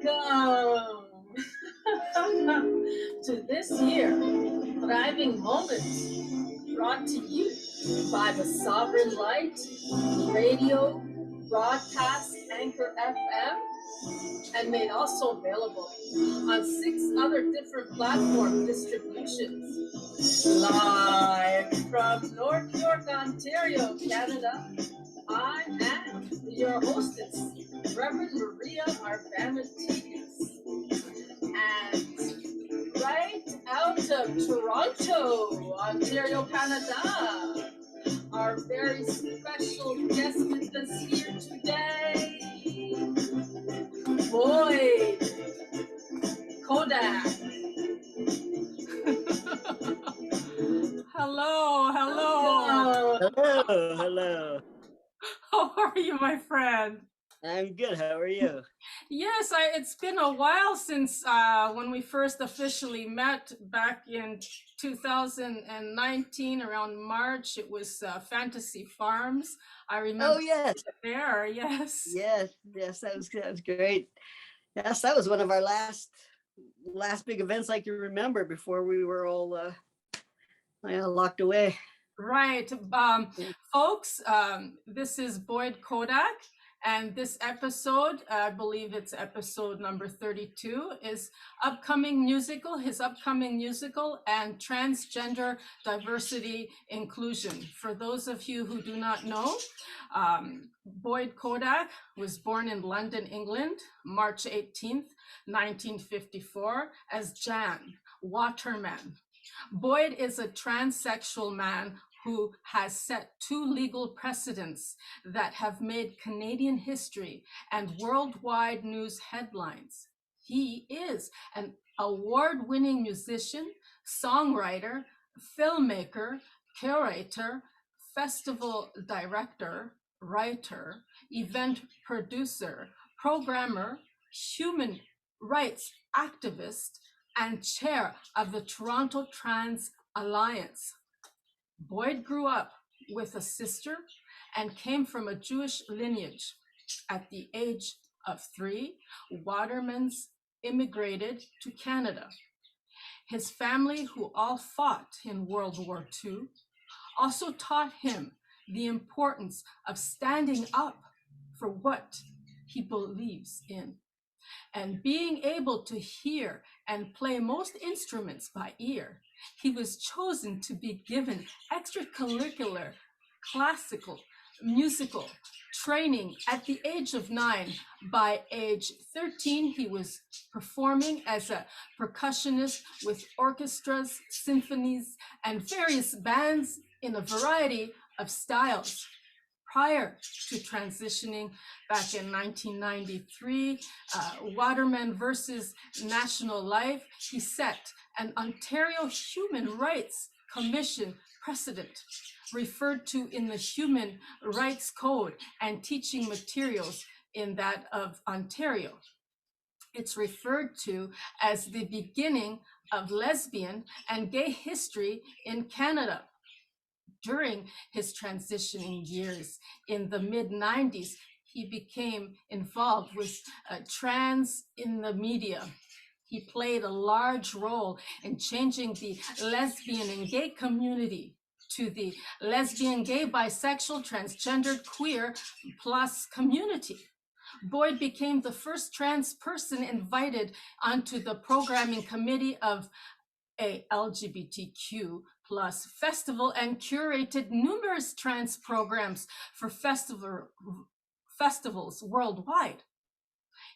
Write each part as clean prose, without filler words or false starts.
Welcome to this year, Thriving Moments, brought to you by the Sovereign Light Radio Broadcast Anchor FM, and made also available on 6 other different platform distributions. Live from North York, Ontario, Canada, I am your hostess, Reverend Maria Arvanites, and right out of Toronto, Ontario, Canada, our very special guest with us here today, Boyd Kodak. Hello, hello. Hello. How are you, my friend? I'm good. How are you? Yes, it's been a while since when we first officially met back in 2019, around March. It was Fantasy Farms. I remember. Oh yes, there. Yes. yes. That was great. Yes, that was one of our last big events I can remember before we were all locked away. Right. Folks, this is Boyd Kodak, and this episode, I believe it's episode number 32, is his upcoming musical, and transgender diversity inclusion. For those of you who do not know, Boyd Kodak was born in London, England, March 18th, 1954, as Jan Waterman. Boyd is a transsexual man who has set 2 legal precedents that have made Canadian history and worldwide news headlines. He is an award-winning musician, songwriter, filmmaker, curator, festival director, writer, event producer, programmer, human rights activist, and chair of the Toronto Trans Alliance. Boyd grew up with a sister and came from a Jewish lineage. At the age of 3, Watermans immigrated to Canada. His family, who all fought in World War II, also taught him the importance of standing up for what he believes in, and being able to hear and play most instruments by ear. He was chosen to be given extracurricular, classical, musical training at the age of 9. By age 13, he was performing as a percussionist with orchestras, symphonies, and various bands in a variety of styles. Prior to transitioning back in 1993, Waterman versus National Life, he set an Ontario Human Rights Commission precedent, referred to in the Human Rights Code and teaching materials in that of Ontario. It's referred to as the beginning of lesbian and gay history in Canada. During his transitioning years in the mid-90s, he became involved with trans in the media. He played a large role in changing the lesbian and gay community to the lesbian, gay, bisexual, transgendered, queer plus community. Boyd became the first trans person invited onto the programming committee of a LGBTQ plus festival and curated numerous trans programs for festivals worldwide.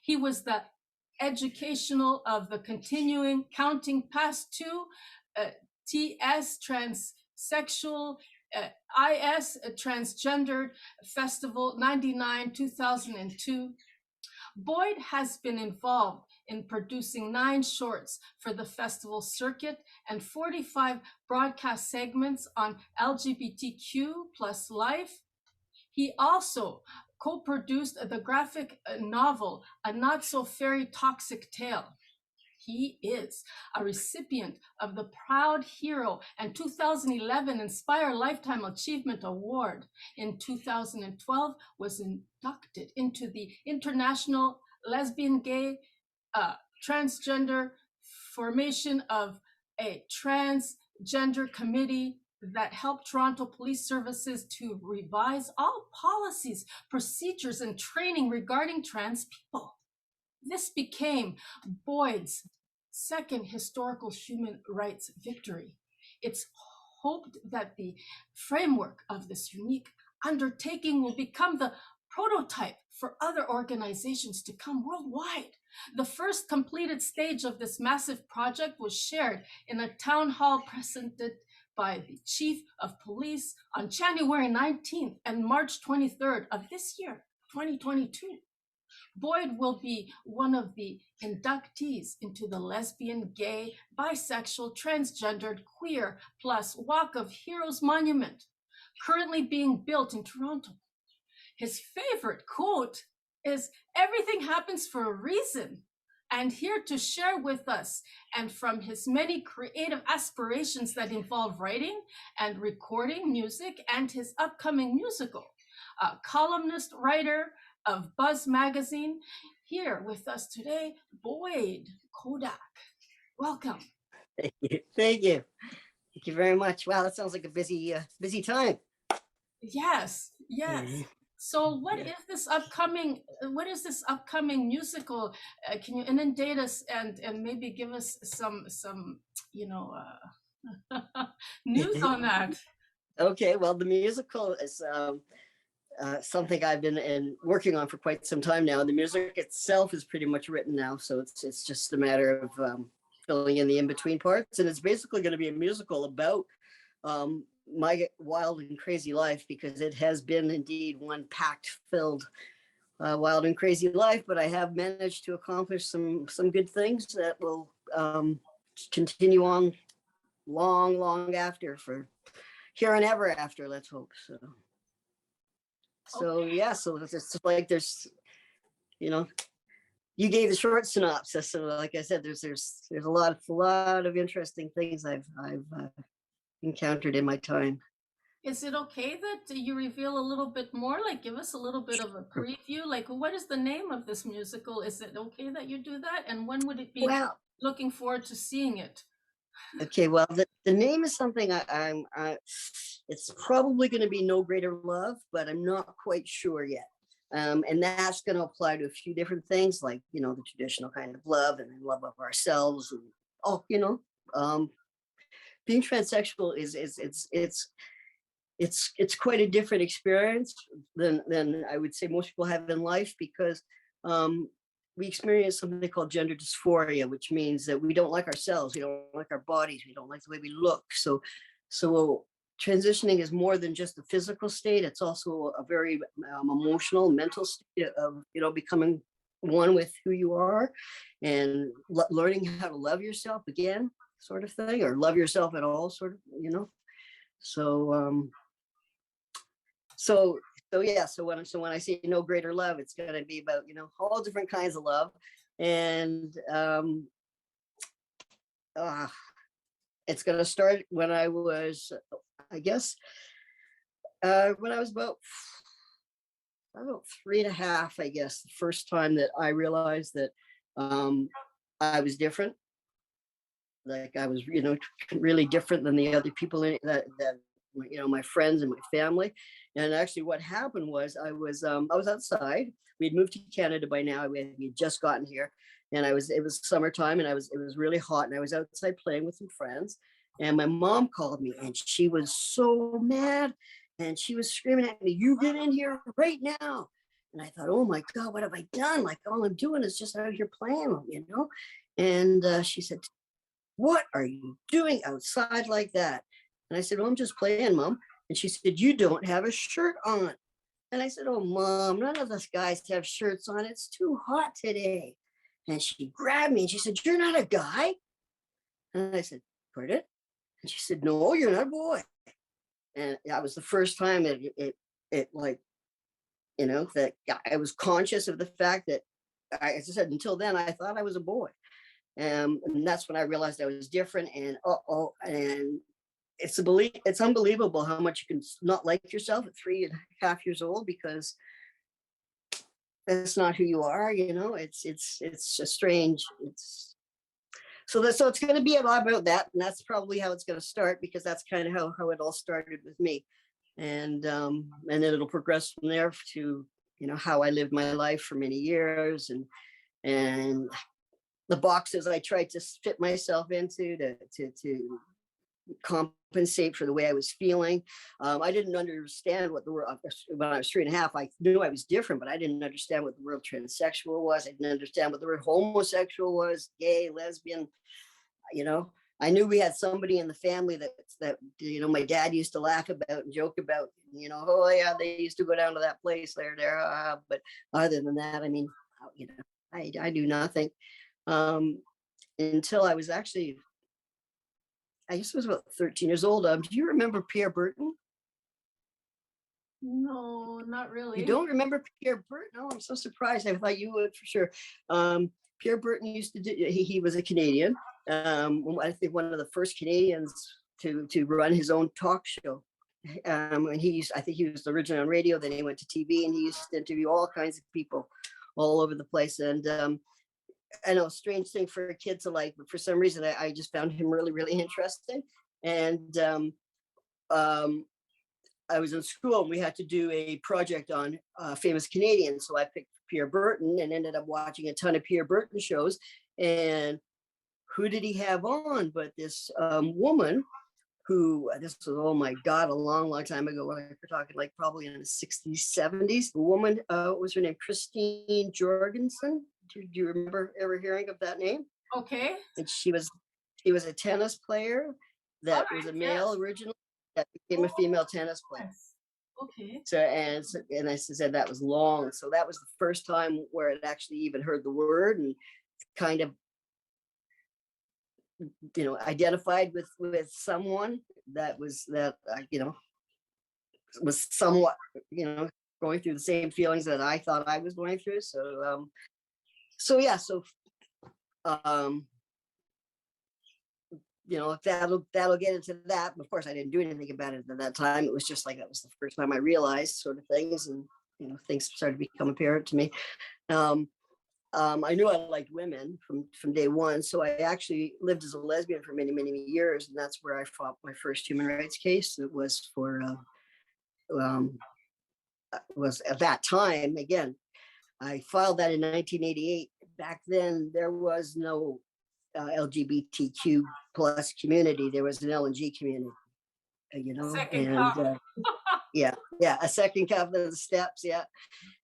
He was the educational of the continuing counting past 2 TS transsexual IS transgendered festival 99 2002. Boyd has been involved in producing 9 shorts for the festival circuit and 45 broadcast segments on LGBTQ plus life. He also co-produced the graphic novel, A Not So Very Toxic Tale. He is a recipient of the Proud Hero and 2011 Inspire Lifetime Achievement Award. In 2012, was inducted into the International Lesbian, Gay, transgender, formation of a transgender committee that helped Toronto Police Services to revise all policies, procedures, and training regarding trans people. This became Boyd's second historical human rights victory. It's hoped that the framework of this unique undertaking will become the prototype for other organizations to come worldwide. The first completed stage of this massive project was shared in a town hall presented by the Chief of Police on January 19th and March 23rd of this year, 2022. Boyd will be one of the inductees into the lesbian, gay, bisexual, transgendered, queer, plus Walk of Heroes monument, currently being built in Toronto. His favorite quote is, "Everything happens for a reason." And here to share with us, and from his many creative aspirations that involve writing and recording music and his upcoming musical, columnist, writer of Buzz Magazine, here with us today, Boyd Kodak. Welcome. Thank you. Thank you. Thank you very much. Wow, that sounds like a busy time. Yes, yes. Mhm. So what is this upcoming musical? Can you inundate us and maybe give us some news on that? Okay, well, the musical is something I've been working on for quite some time now. The music itself is pretty much written now, so it's just a matter of filling in the in-between parts. And it's basically going to be a musical about my wild and crazy life, because it has been indeed one packed-filled wild and crazy life. But I have managed to accomplish some good things that will continue on long after, for here and ever after, let's hope. So yeah, so it's like there's, you gave the short synopsis. So like I said, there's a lot of interesting things I've encountered in my time. Is it okay that you reveal a little bit more? Like, give us a little bit of a preview. Like, what is the name of this musical? Is it okay that you do that? And when would it be? Well, looking forward to seeing it. Okay, well, the name is something it's probably going to be No Greater Love, but I'm not quite sure yet. And that's going to apply to a few different things, like, the traditional kind of love and love of ourselves. And, being transsexual it's quite a different experience than I would say most people have in life, because we experience something called gender dysphoria, which means that we don't like ourselves, we don't like our bodies, we don't like the way we look. So transitioning is more than just a physical state. It's also a very emotional, mental state of, becoming one with who you are and learning how to love yourself again, sort of thing, or love yourself at all, sort of, So yeah, so when I say no greater love, it's going to be about, all different kinds of love. And it's going to start when I was, I guess, when I was about 3.5, I guess, the first time that I realized that I was different. Like I was, really different than the other people in that my friends and my family. And actually what happened was I was outside. We had moved to Canada by now. We had just gotten here, and it was summertime, and it was really hot, and I was outside playing with some friends, and my mom called me, and she was so mad, and she was screaming at me, "You get in here right now." And I thought, oh my God, what have I done? Like, all I'm doing is just out here playing, And she said, "What are you doing outside like that?" And I said, "Oh, I'm just playing, Mom." And she said, "You don't have a shirt on." And I said, "Oh, Mom, none of us guys have shirts on. It's too hot today." And she grabbed me and she said, "You're not a guy?" And I said, "Pardon?" And she said, "No, you're not a boy." And that was the first time it like, that I was conscious of the fact that, as I said, until then, I thought I was a boy. And that's when I realized I was different. And and it's unbelievable how much you can not like yourself at 3.5 years old, because that's not who you are, you know. It's a strange, so it's going to be a lot about that, and that's probably how it's going to start, because that's kind of how it all started with me, and then it'll progress from there to, you know, how I lived my life for many years, and the boxes I tried to fit myself into to compensate for the way I was feeling. I didn't understand what the word, when I was 3.5, I knew I was different, but I didn't understand what the word transsexual was. I didn't understand what the word homosexual was, gay, lesbian, you know. I knew we had somebody in the family that you know, my dad used to laugh about and joke about, you know, oh yeah, they used to go down to that place there, but other than that, I mean, you know, I do nothing until I was actually, I guess I was about 13 years old. Do you remember Pierre Burton? No, not You really. don't remember Pierre Burton? Oh, I'm so surprised. I thought you would for sure. Pierre Burton used to do, he was a Canadian. I think one of the first Canadians to run his own talk show. And I think he was originally on radio, then he went to TV, and he used to interview all kinds of people all over the place. And I know, strange thing for a kid to like, but for some reason I just found him really, really interesting. And I was in school and we had to do a project on famous Canadians. So I picked Pierre Burton and ended up watching a ton of Pierre Burton shows. And who did he have on but this woman who, this was, oh my God, a long, long time ago. We're talking like probably in the 60s, 70s. The woman, what was her name? Christine Jorgensen. Do you remember ever hearing of that name? Okay. And she was a tennis player that was a male originally, that became a female tennis player. Yes. Okay. So and I said that was long. So that was the first time where it actually even heard the word and kind of, you know, identified with someone that was you know, was somewhat, you know, going through the same feelings that I thought I was going through. So yeah, so you know, that'll get into that. Of course, I didn't do anything about it at that time. It was just like that was the first time I realized sort of things, and you know, things started to become apparent to me. I knew I liked women from day one, so I actually lived as a lesbian for many, many years, and that's where I fought my first human rights case. It was for was at that time, again, I filed that in 1988. Back then, there was no LGBTQ plus community. There was an LNG community, you know, Second and yeah, a second couple of the steps, yeah,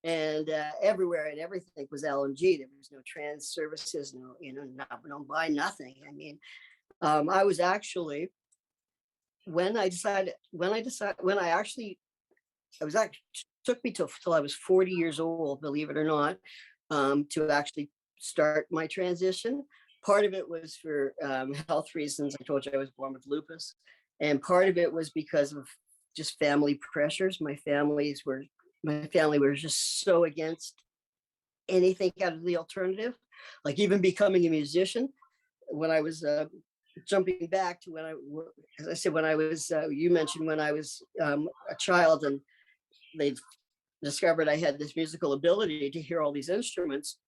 and everywhere and everything was LNG. There was no trans services, no, you know, no buy nothing. I mean, I was actually when I actually took me till I was 40 years old, believe it or not, to actually start my transition. Part of it was for health reasons. I told you I was born with lupus. And part of it was because of just family pressures. My family was just so against anything out of the alternative, like even becoming a musician. When I was jumping back to as I said, when I was, you mentioned when I was a child, and they discovered I had this musical ability to hear all these instruments.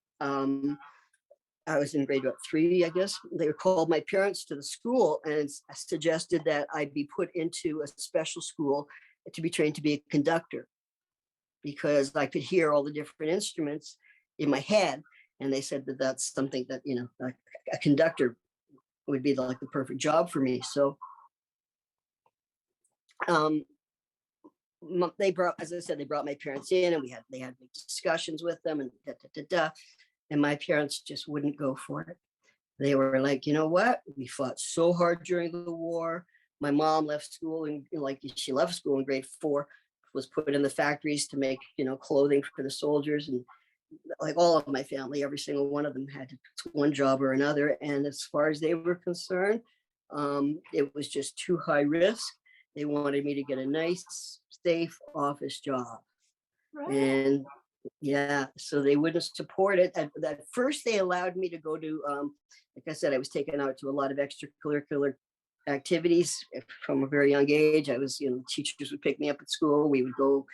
I was in grade 3, I guess. They called my parents to the school and suggested that I be put into a special school to be trained to be a conductor, because I could hear all the different instruments in my head. And they said that that's something that, you know, like a conductor would be like the perfect job for me. So they brought, as I said, they brought my parents in, and they had big discussions with them, and and my parents just wouldn't go for it. They were like, you know what? We fought so hard during the war. My mom left school, and like she left school in grade 4, was put in the factories to make, you know, clothing for the soldiers, and like all of my family, every single one of them had one job or another. And as far as they were concerned, it was just too high risk. They wanted me to get a nice, safe office job. Right. And yeah, so they wouldn't support it. At first, they allowed me to go to, like I said, I was taken out to a lot of extracurricular activities from a very young age. I was, you know, teachers would pick me up at school. We would go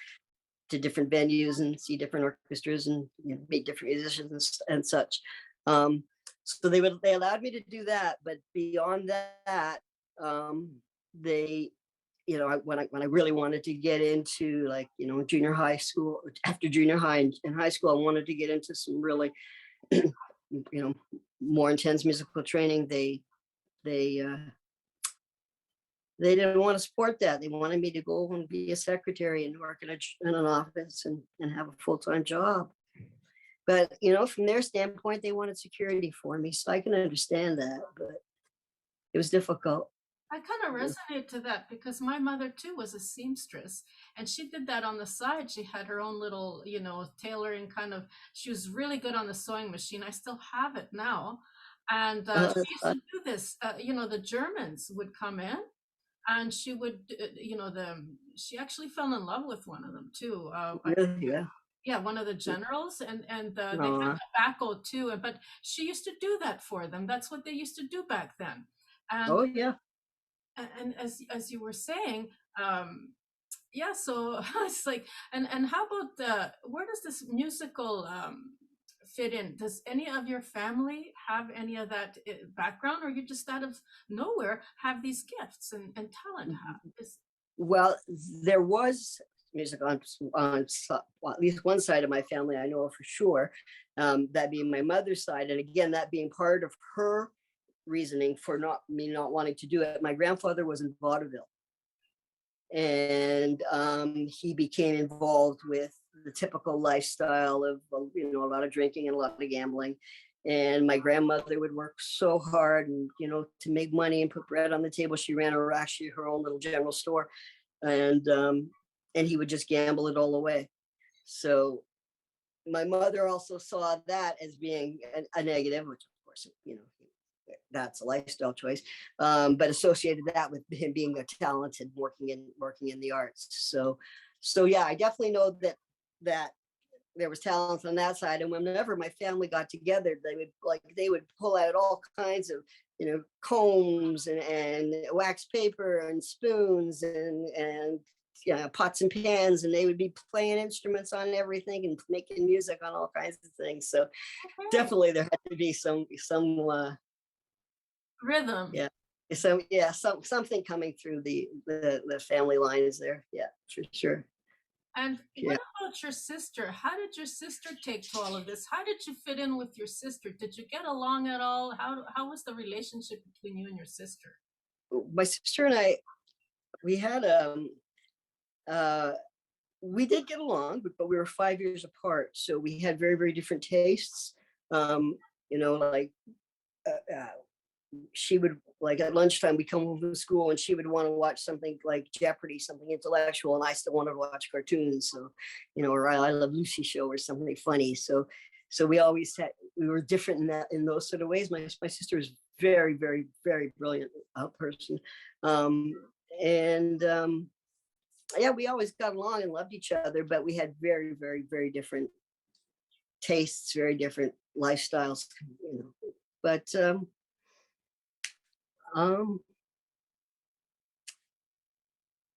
to different venues and see different orchestras and, you know, meet different musicians and such. So they allowed me to do that, but beyond that, they, you know, when I really wanted to get into, like, you know, junior high school, after junior high and high school, I wanted to get into some really, you know, more intense musical training. They didn't want to support that. They wanted me to go and be a secretary and work in an office and have a full-time job. But, you know, from their standpoint, they wanted security for me. So I can understand that, but it was difficult. I kind of resonate to that because my mother too was a seamstress, and she did that on the side. She had her own little, you know, tailoring kind of, she was really good on the sewing machine. I still have it now. And she used to do this, you know, the Germans would come in and she would, you know, she actually fell in love with one of them too. Yeah. Yeah, one of the generals, and they had Aw. tobacco too. But she used to do that for them. That's what they used to do back then. And Oh, yeah. as you were saying, yeah, so it's like, and how about where does this musical fit in? Does any of your family have any of that background, or you just out of nowhere have these gifts and talent? Well, there was music on well, at least one side of my family, I know for sure, that being my mother's side. And again, that being part of her reasoning for not wanting to do it. My grandfather was in vaudeville, and he became involved with the typical lifestyle of, you know, a lot of drinking and a lot of gambling. And my grandmother would work so hard, and, you know, to make money and put bread on the table. She ran actually her own little general store, and he would just gamble it all away. So my mother also saw that as being a negative, which of course, you know, that's a lifestyle choice, but associated that with him being a talented, working in the arts. So yeah, I definitely know that there was talent on that side. And whenever my family got together, they would pull out all kinds of, you know, combs and wax paper and spoons and you know, pots and pans, and they would be playing instruments on everything and making music on all kinds of things. So definitely there had to be some rhythm. Yeah. So yeah, something coming through the family lines there. Yeah, for sure. And what about your sister? How did your sister take to all of this? How did you fit in with your sister? Did you get along at all? How was the relationship between you and your sister? My sister and I, we had we did get along, but we were 5 years apart, so we had very, very different tastes. You know, like she would, like, at lunchtime, we come home from school and she would want to watch something like Jeopardy, something intellectual, and I still wanted to watch cartoons. So, you know, or I Love Lucy show or something funny. So we always we were different in those sort of ways. My sister is very, very, very brilliant person. Yeah, we always got along and loved each other, but we had very, very, very different tastes, very different lifestyles, you know. But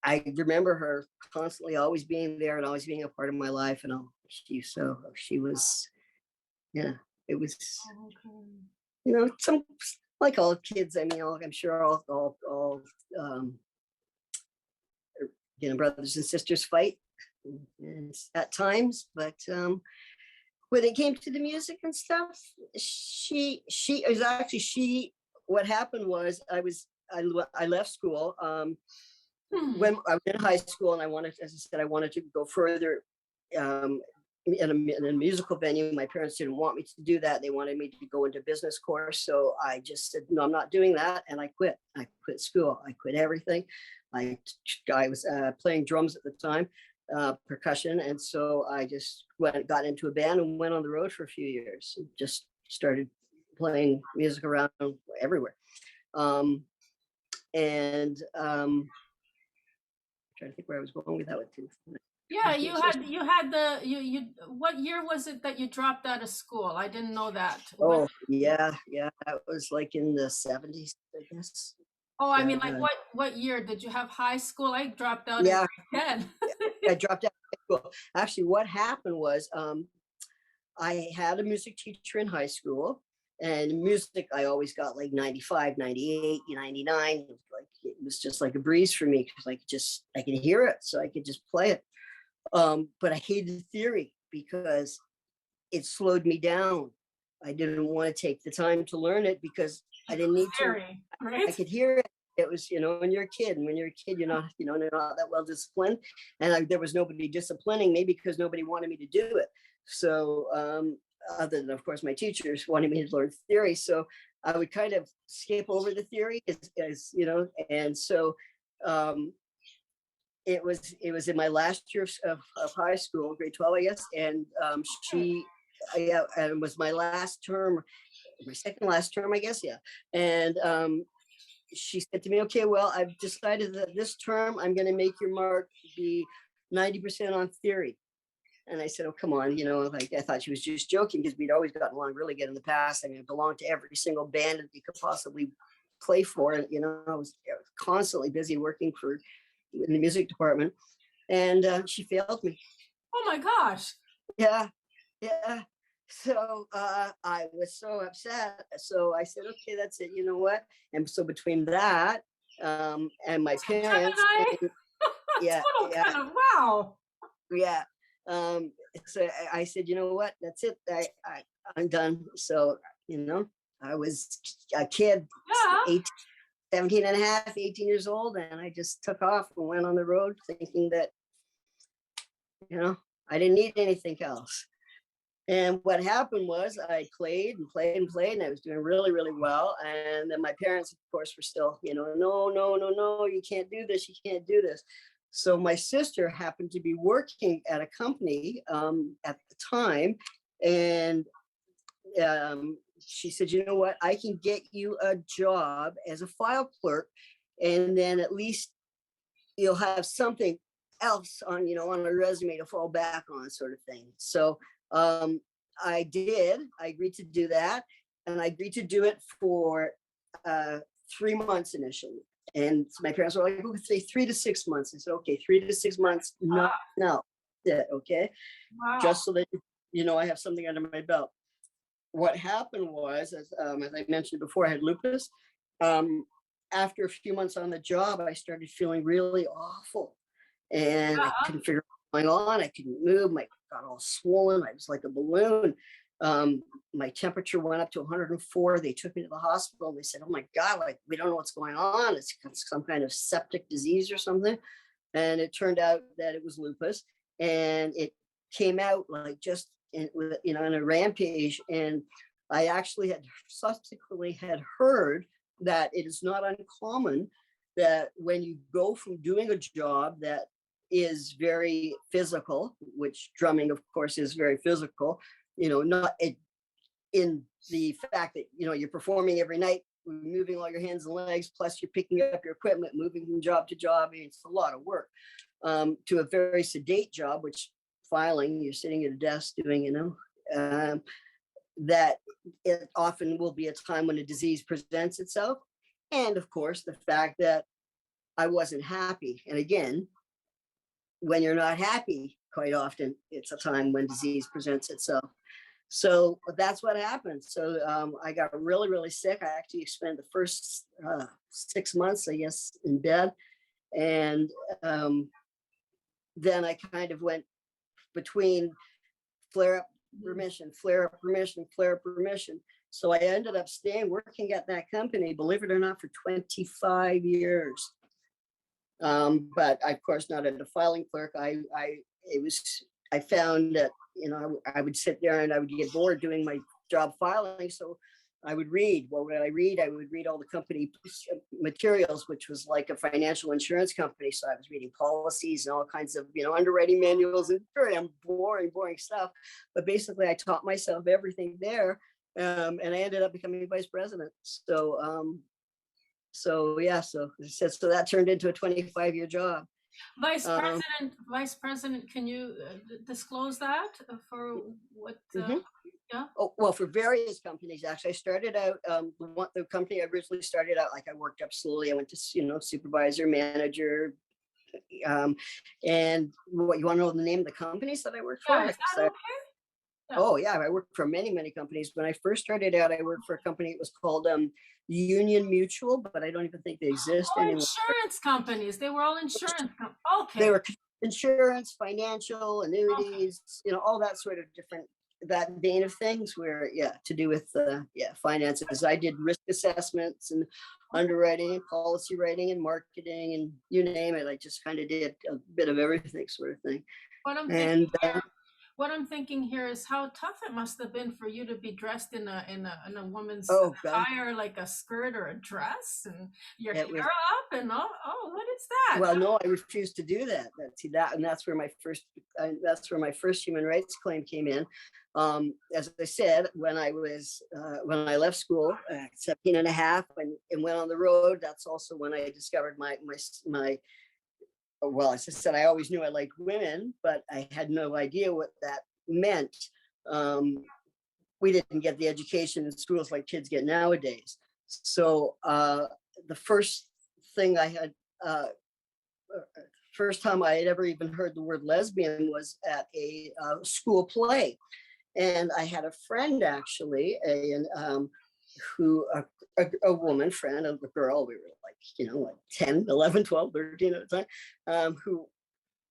I remember her constantly always being there and always being a part of my life. And she was, yeah, it was, you know, some, like all kids. I mean, I'm sure all you know, brothers and sisters fight at times, but when it came to the music and stuff, she is actually what happened was I left school when I was in high school, and I wanted, as I said, I wanted to go further in a musical venue. My parents didn't want me to do that. They wanted me to go into business course. So I just said, no, I'm not doing that. And I quit school. I quit everything. I was playing drums at the time, percussion. And so I just got into a band and went on the road for a few years and just started playing music around everywhere. Trying to think where I was going with that one too. Yeah, you what year was it that you dropped out of school? I didn't know that. Oh, yeah. That was like in the 70s, I guess. Oh, I mean, like what year did you have high school? I dropped out in grade 10. I dropped out Well, actually, what happened was I had a music teacher in high school, and music, I always got like 95, 98, 99. It was just like a breeze for me because I could hear it, so I could just play it. But I hated theory because it slowed me down. I didn't want to take the time to learn it because I didn't need to. Right? I could hear it. It was, when you're a kid, and when you're a kid, you're not that well disciplined. And there was nobody disciplining me because nobody wanted me to do it. So, other than, of course, my teachers wanted me to learn theory. So I would kind of skip over the theory and so it was in my last year of high school, grade 12, I guess. And and it was my last term, my second last term, I guess. Yeah. And she said to me, okay, well, I've decided that this term I'm going to make your mark be 90% on theory. And I said, oh, come on, I thought she was just joking because we'd always gotten along really good in the past. I mean, I belonged to every single band that we could possibly play for. And, I was constantly busy working in the music department. And she failed me. Oh my gosh. Yeah. So I was so upset. So I said, okay, that's it. You know what? And so between that and my parents, yeah, kind of, wow. Yeah. So I said, you know what? That's it. I'm done. So, I was a kid, 17 and a half, 18 years old. And I just took off and went on the road thinking that, I didn't need anything else. And what happened was I played and played and played, and I was doing really, really well. And then my parents, of course, were still, no, you can't do this. You can't do this. So my sister happened to be working at a company at the time. And she said, you know what, I can get you a job as a file clerk. And then at least you'll have something else on a resume to fall back on, sort of thing. So I agreed to do that. And I agreed to do it for 3 months initially. And so my parents were like, okay, 3 to 6 months. I said, okay, 3 to 6 months. No, yeah, okay. Wow. Just so that, I have something under my belt. What happened was, as I mentioned before, I had lupus. After a few months on the job, I started feeling really awful. And I couldn't figure out what was going on. I couldn't move. I got all swollen. I was like a balloon. My temperature went up to 104. They took me to the hospital. And they said, oh my God, we don't know what's going on. It's some kind of septic disease or something. And it turned out that it was lupus. And it came out just in a rampage. And I actually had subsequently heard that it is not uncommon that when you go from doing a job that is very physical, which drumming, of course, is very physical, not in the fact that, you're performing every night, moving all your hands and legs, plus you're picking up your equipment, moving from job to job. It's a lot of work to a very sedate job, which filing, you're sitting at a desk doing, that it often will be a time when a disease presents itself. And of course, the fact that I wasn't happy. And again, when you're not happy, quite often, it's a time when disease presents itself. So that's what happened. So I got really, really sick. I actually spent the first 6 months, I guess, in bed. And then I kind of went between flare-up, remission, flare-up, remission, flare-up, remission. So I ended up working at that company, believe it or not, for 25 years. But of course, not as a filing clerk. I found that, I would sit there and I would get bored doing my job filing. So I would read. Well, when I read all the company materials, which was like a financial insurance company. So I was reading policies and all kinds of, underwriting manuals and very boring stuff. But basically, I taught myself everything there. And I ended up becoming vice president. So that turned into a 25-year job. Vice president, can you disclose that for what? Yeah. Oh, well, for various companies, actually. I started out, the company I originally started out, I worked up slowly. I went to, supervisor, manager, And what, you want to know the name of the companies that I worked for? Yeah, is that okay? Oh yeah, I worked for many companies. When I first started out, I worked for a company. It was called Union Mutual, but I don't even think they exist Oh, anymore. insurance companies. They were all insurance companies. Okay. They were insurance, financial, Okay. annuities, all that sort of different, that vein of things where, yeah, to do with finances. I did risk assessments and underwriting and policy writing and marketing and you name it. I just kind of did a bit of everything sort of thing. What I'm And thinking here, what I'm thinking here is how tough it must have been for you to be dressed in a woman's oh God, attire, like a skirt or a dress, and your hair it was, up, and oh, what is that? well, no, I refused to do that. And that's where my first human rights claim came in. As I said, when I left school at 17 and a half and went on the road, that's also when I discovered my well, as I said, I always knew I liked women, but I had no idea what that meant. We didn't get the education in schools like kids get nowadays. So the first thing I had, first time I had ever even heard the word lesbian was at a school play. And I had a friend actually, a woman friend of a girl, we were like 10, 11, 12, 13 at the time, who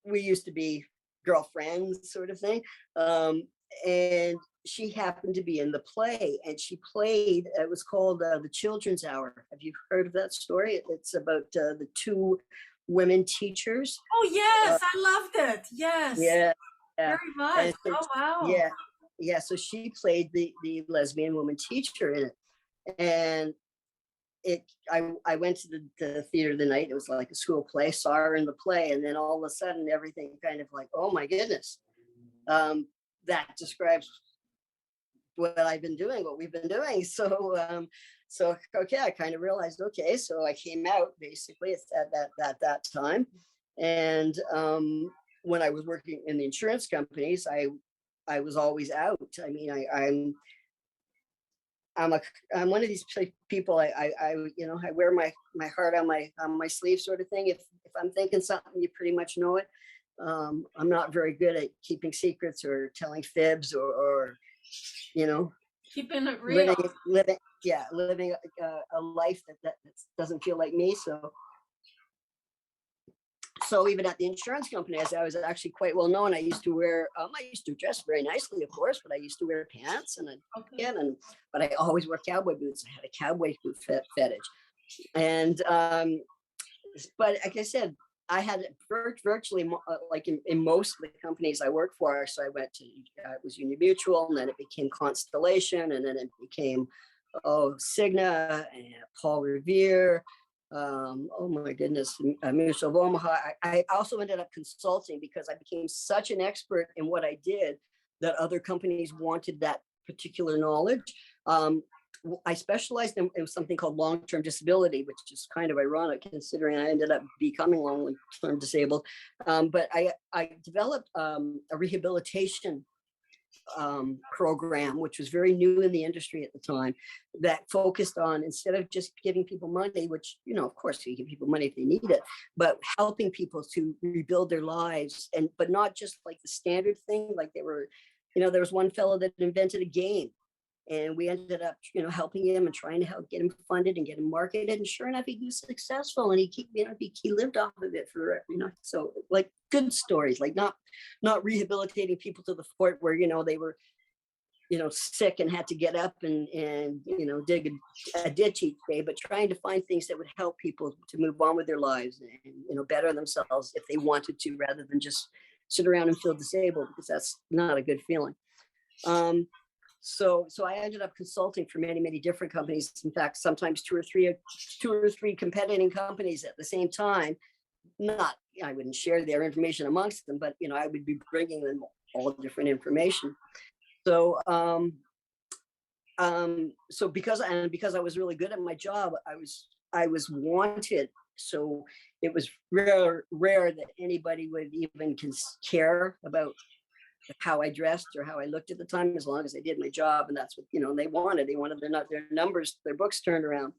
we used to be girlfriends sort of thing. And she happened to be in the play and she played, it was called The Children's Hour. Have you heard of that story? It's about the two women teachers. Oh yes, I loved it. Yes. Yeah. Very much. So, oh wow. Yeah. So she played the lesbian woman teacher in it. And I went to the theater the night. It was like a school play, saw her in the play. And then all of a sudden everything kind of like, oh my goodness. That describes what I've been doing, what we've been doing. So okay, I kind of realized, okay, so I came out basically at that time. And when I was working in the insurance companies, I was always out. I mean, I'm one of these people. I wear my heart on my sleeve, sort of thing. If I'm thinking something, you pretty much know it. I'm not very good at keeping secrets or telling fibs or keeping it real. living a life that doesn't feel like me. So even at the insurance company, as I was actually quite well known, I used to dress very nicely, of course, but I used to wear pants but I always wore cowboy boots. I had a cowboy boot fetish. And, but like I said, I had virtually like in most of the companies I worked for. So I went to, it was Union Mutual, and then it became Constellation, and then it became, Cigna and Paul Revere. Oh my goodness, Mutual of Omaha. I also ended up consulting because I became such an expert in what I did that other companies wanted that particular knowledge. I specialized in something called long-term disability, which is kind of ironic considering I ended up becoming long-term disabled. But I developed a rehabilitation program, which was very new in the industry at the time, that focused on, instead of just giving people money, which, of course you give people money if they need it, but helping people to rebuild their lives. But not just like the standard thing, like there was one fellow that invented a game, and we ended up, helping him and trying to help get him funded and get him marketed. And sure enough, he was successful, and he lived off of it for, so like good stories, like not rehabilitating people to the point where, they were, sick and had to get up and dig a ditch each day, but trying to find things that would help people to move on with their lives and, better themselves if they wanted to, rather than just sit around and feel disabled, because that's not a good feeling. So I ended up consulting for many, many different companies. In fact, sometimes two or three competing companies at the same time. I wouldn't share their information amongst them, but I would be bringing them all different information. So because I was really good at my job, I was wanted. So it was rare that anybody would even care about how I dressed or how I looked at the time, as long as I did my job. And that's what, they wanted their numbers, their books turned around.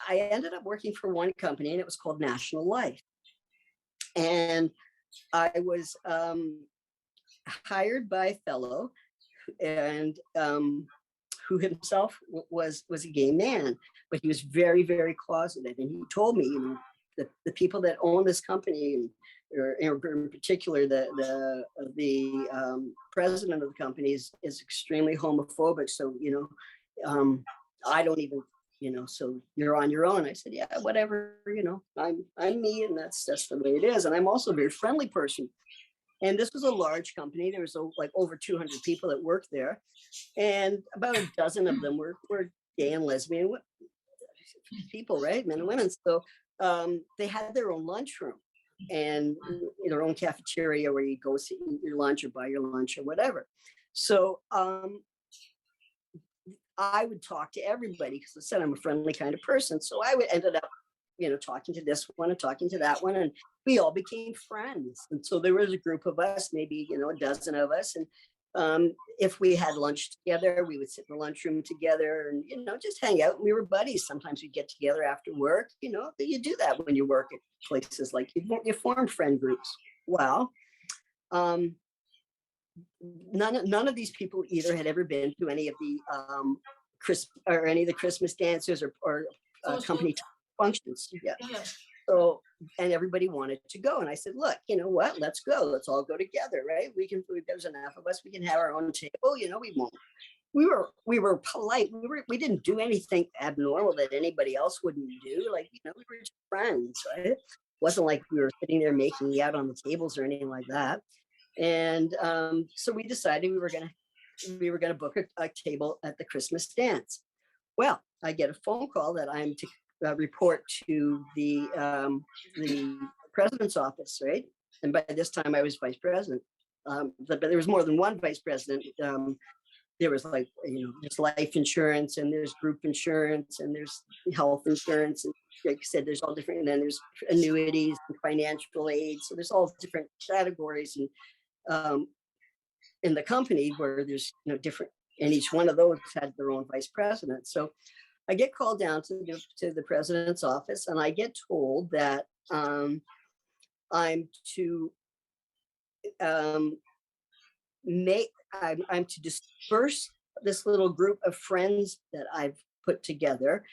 I ended up working for one company, and it was called National Life. And I was hired by a fellow, and who himself was a gay man, but he was very, very closeted. And he told me, you know, the people that own this company, and or in particular the president of the company is extremely homophobic. So, you know, I don't even, you know, so you're on your own. I said, yeah, whatever, you know, I'm me, and that's the way it is. And I'm also a very friendly person. And this was a large company. There was like over 200 people that worked there, and about a dozen of them were gay and lesbian people, right, men and women. So they had their own lunchroom and their own cafeteria where you go eat your lunch or buy your lunch or whatever. So I would talk to everybody because I said I'm a friendly kind of person. So I would ended up, you know, talking to this one and talking to that one, and we all became friends. And so there was a group of us, maybe, you know, a dozen of us. And if we had lunch together, we would sit in the lunchroom together and, you know, just hang out. We were buddies. Sometimes we'd get together after work. You know, you do that when you work at places, like you form friend groups. Well, none of these people either had ever been to any of the Christmas dances or company functions. Yeah. So, and everybody wanted to go. And I said, look, you know what, let's go. Let's all go together, right? There's enough of us. We can have our own table. You know, we were polite. We didn't do anything abnormal that anybody else wouldn't do. Like, you know, we were just friends, right? It wasn't like we were sitting there making out on the tables or anything like that. And so we decided we were gonna book a table at the Christmas dance. Well, I get a phone call that I'm to report to the president's office, right? And by this time I was vice president, but there was more than one vice president. There was, like, you know, there's life insurance, and there's group insurance, and there's health insurance, and like I said, there's all different. And then there's annuities and financial aid. So there's all different categories, and in the company where there's, you know, different, and each one of those had their own vice president. So I get called down to the president's office, and I get told that I'm to I'm to disperse this little group of friends that I've put together.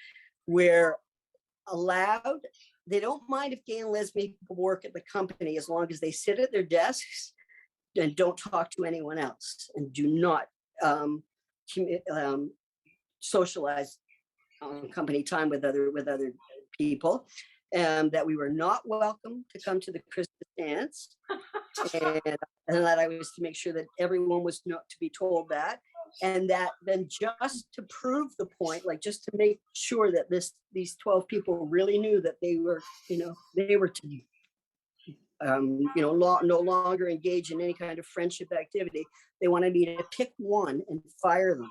We're allowed, they don't mind if gay and lesbian people work at the company as long as they sit at their desks and don't talk to anyone else, and do not socialize on company time with other people, and that we were not welcome to come to the Christmas dance, and that I was to make sure that everyone was not to be told that, and that then just to prove the point, like just to make sure that these 12 people really knew that they were, you know, they were to you know, no longer engage in any kind of friendship activity. They wanted me to pick one and fire them.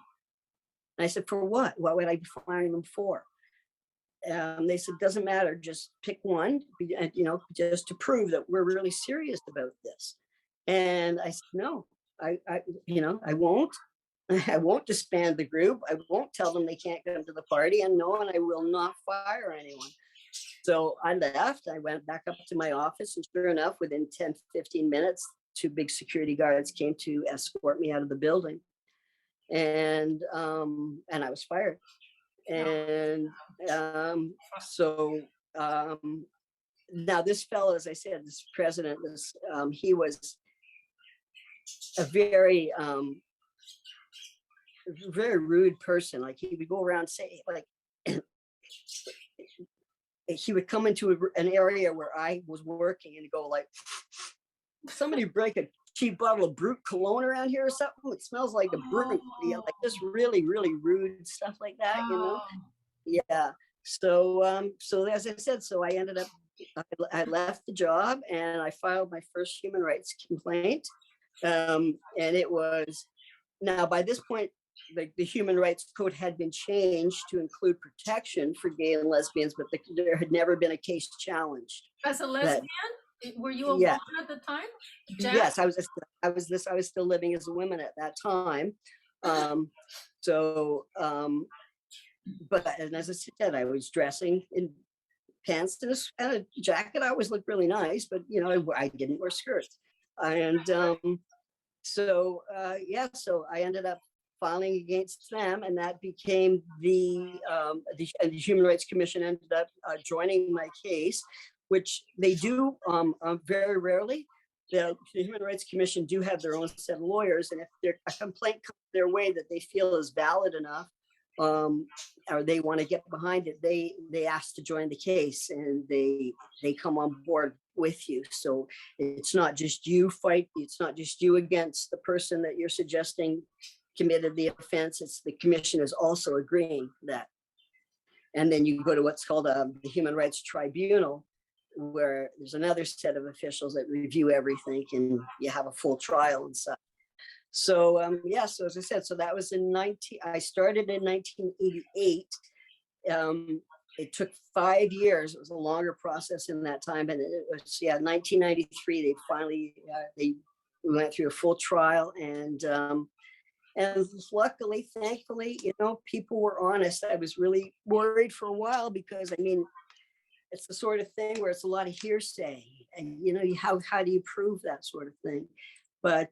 And I said, for what? What would I be firing them for? They said, doesn't matter, just pick one, you know, just to prove that we're really serious about this. And I said, no, I you know, I won't disband the group. I won't tell them they can't come to the party, and no, and I will not fire anyone. So I left. I went back up to my office, and sure enough, within 10-15 minutes, 2 big security guards came to escort me out of the building. And I was fired. And so now this fellow, as I said, this president, he was a very very rude person. Like, he would go around say, like, he would come into an area where I was working and go like, somebody break a cheap bottle of Brute cologne around here or something. It smells like a Brute. Yeah, like just really, really rude stuff like that, you know? Yeah. So, so as I said, so I ended up, I left the job and I filed my first human rights complaint. And it was, now by this point, the Human Rights Code had been changed to include protection for gay and lesbians, but there had never been a case challenged. As a lesbian, were you a woman at the time? Jack? Yes, I was still living as a woman at that time. and as I said, I was dressing in pants and a jacket. I always looked really nice, but I didn't wear skirts. And so I ended up filing against them, and that became the Human Rights Commission ended up joining my case, which they do very rarely. The Human Rights Commission do have their own set of lawyers, and if a complaint comes their way that they feel is valid enough, or they want to get behind it, they ask to join the case, and they come on board with you. So it's not just you fight, it's not just you against the person that you're suggesting committed the offense, it's the commission is also agreeing that. And then you go to what's called the Human Rights Tribunal, where there's another set of officials that review everything, and you have a full trial and such. So so as I said, so that was I started in 1988. It took 5 years. It was a longer process in that time, and it was 1993. They finally we went through a full trial, and luckily, thankfully, people were honest. I was really worried for a while because it's the sort of thing where it's a lot of hearsay, and how do you prove that sort of thing? But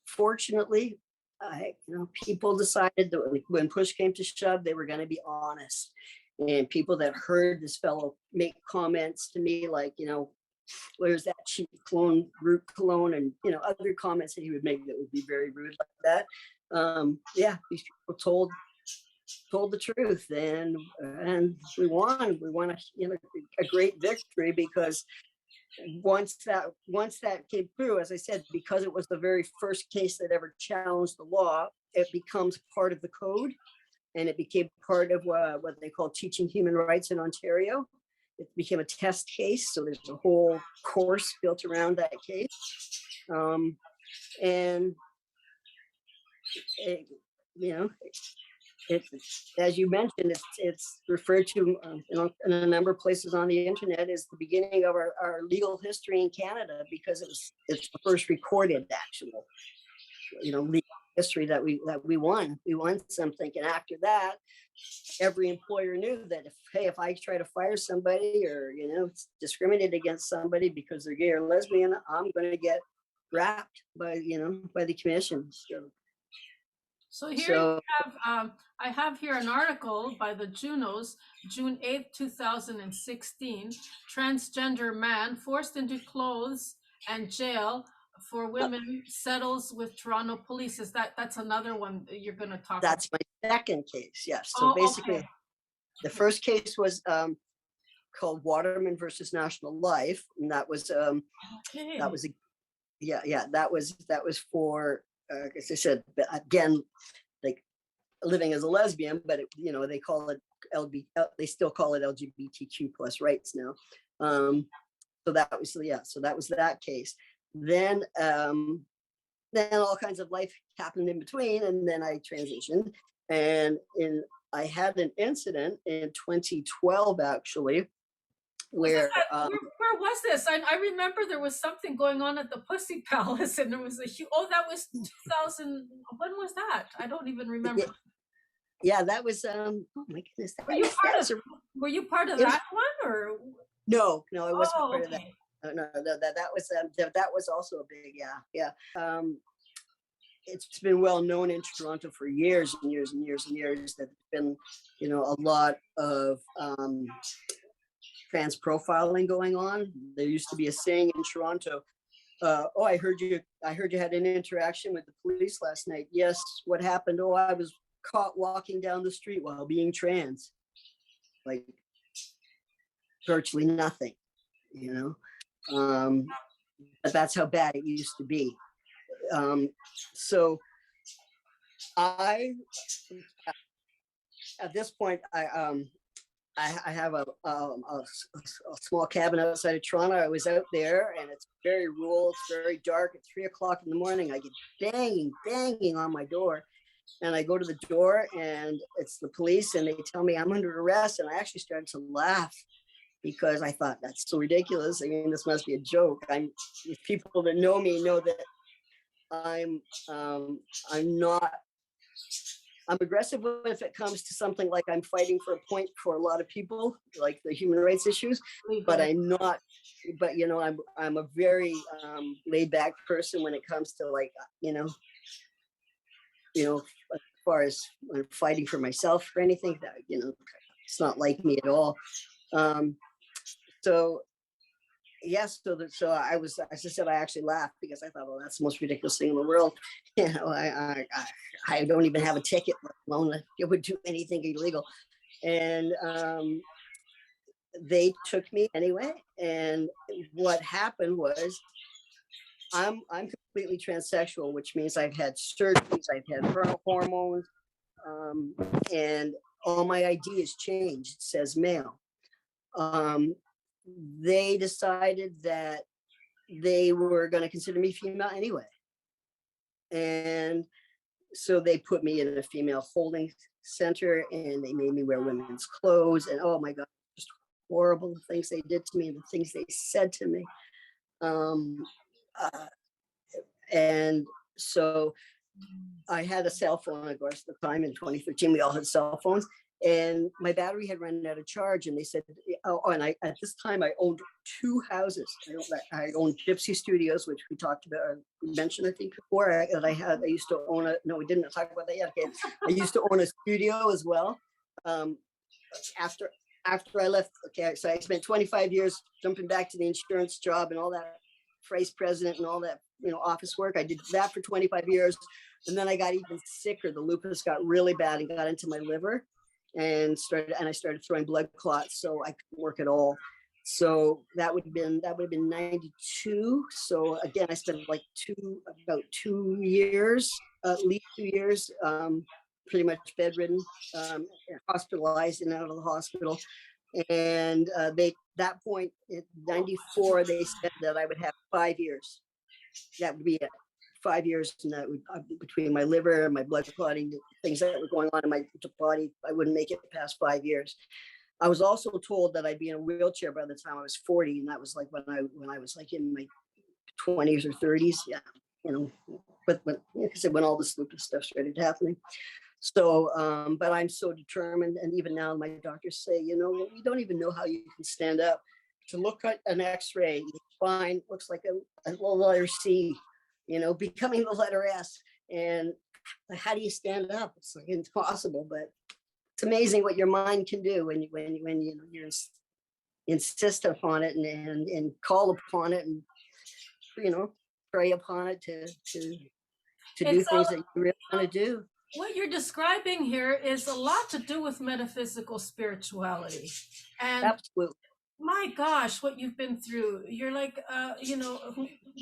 fortunately, people decided that when push came to shove, they were going to be honest. And people that heard this fellow make comments to me like, where's that cheap root cologne, and other comments that he would make that would be very rude like that. These people told the truth, and we won. We won a great victory, because once that came through, as I said, because it was the very first case that ever challenged the law, it becomes part of the code, and it became part of what they call teaching human rights in Ontario. It became a test case, so there's a whole course built around that case, and as you mentioned, it's referred to in a number of places on the internet as the beginning of our legal history in Canada, because it's the first recorded actual legal history that we won. We won something, and after that, every employer knew that if I try to fire somebody or discriminate against somebody because they're gay or lesbian, I'm going to get wrapped by the commission. So here I have here an article by the Junos, June 8th, 2016, transgender man forced into clothes and jail for women settles with Toronto police. That's another one that you're going to talk about? That's my second case, yes. So basically, okay. The first case was called Waterman versus National Life, and that was that was for as I said, again, like living as a lesbian, but they call it they still call it LGBTQ plus rights now. So that was that case. Then all kinds of life happened in between, and then I transitioned, and I had an incident in 2012 actually, where was this? I remember there was something going on at the Pussy Palace, and there was a huge. Oh, that was 2000. When was that? I don't even remember. Yeah, that was. Oh my goodness. Were you part of that one, or? No, I wasn't part of that. No, that was also a big it's been well known in Toronto for years and years and years and years that there's been a lot of trans profiling going on. There used to be a saying in Toronto, I heard you had an interaction with the police last night. Yes, what happened? Oh, I was caught walking down the street while being trans. Like virtually nothing, but that's how bad it used to be. So at this point, I have a small cabin outside of Toronto. I was out there, and it's very rural. It's very dark. At 3 o'clock in the morning, I get banging on my door, and I go to the door, and it's the police, and they tell me I'm under arrest. And I actually started to laugh because I thought, that's so ridiculous. I mean, this must be a joke. People that know me know that I'm I'm aggressive if it comes to something like I'm fighting for a point for a lot of people, like the human rights issues, but I'm not, but you know, I'm a very laid back person when it comes to like, as far as fighting for myself or anything that, it's not like me at all. So yes, so I was, as I said, I actually laughed because I thought, well, that's the most ridiculous thing in the world. I don't even have a ticket, let alone it would do anything illegal. And they took me anyway. And what happened was, I'm completely transsexual, which means I've had surgeries, I've had hormones, and all my ID has changed. It says male. They decided that they were going to consider me female anyway. And so they put me in a female holding center and they made me wear women's clothes. And oh my God, just horrible things they did to me and the things they said to me. And so I had a cell phone, of course, at the time in 2013, we all had cell phones. And my battery had run out of charge, and they said, "Oh!" And at this time, I owned 2 houses. I owned Gypsy Studios, which we talked about, or mentioned, I think, before. That I had. I used to own a. No, we didn't talk about that yet. Okay. I used to own a studio as well. After I left, okay, so I spent 25 years jumping back to the insurance job and all that, vice president and all that, office work. I did that for 25 years, and then I got even sicker. The lupus got really bad and got into my liver. And I started throwing blood clots, so I couldn't work at all. So that would have been 92. So again, I spent like about 2 years, at least 2 years, pretty much bedridden, hospitalized and out of the hospital. And that point in 94, they said that I would have 5 years. That would be it. 5 years, and that would, between my liver and my blood clotting, things that were going on in my body, I wouldn't make it past 5 years. I was also told that I'd be in a wheelchair by the time I was 40, and that was like when I was like in my 20s or 30s. Yeah, but like I said, when all this lupus stuff started happening. So, but I'm so determined, and even now my doctors say, we don't even know how you can stand up. To look at an X-ray, your spine looks like a little letter C. Becoming the letter S. And how do you stand up? It's like impossible, but it's amazing what your mind can do when you insist upon it and call upon it and pray upon it to do things that you really want to do. What you're describing here is a lot to do with metaphysical spirituality. And absolutely. My gosh, what you've been through. You're like,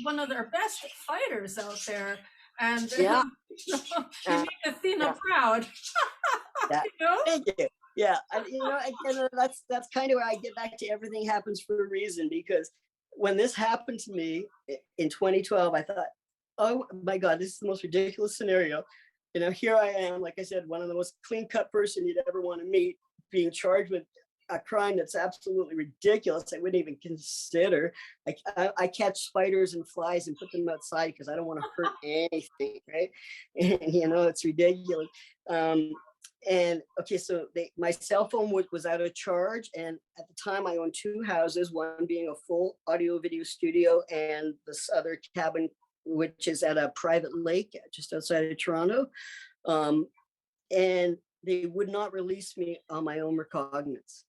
one of their best fighters out there. And yeah. You make Athena proud. Yeah. Thank you. Yeah. That's kind of where I get back to everything happens for a reason, because when this happened to me in 2012, I thought, oh my God, this is the most ridiculous scenario. Here I am, like I said, one of the most clean-cut person you'd ever want to meet, being charged with a crime that's absolutely ridiculous. I wouldn't even consider. I catch spiders and flies and put them outside because I don't want to hurt anything, right? And it's ridiculous. And okay, so my cell phone was out of charge, and at the time I owned 2 houses, one being a full audio video studio, and this other cabin, which is at a private lake just outside of Toronto. And they would not release me on my own recognizance.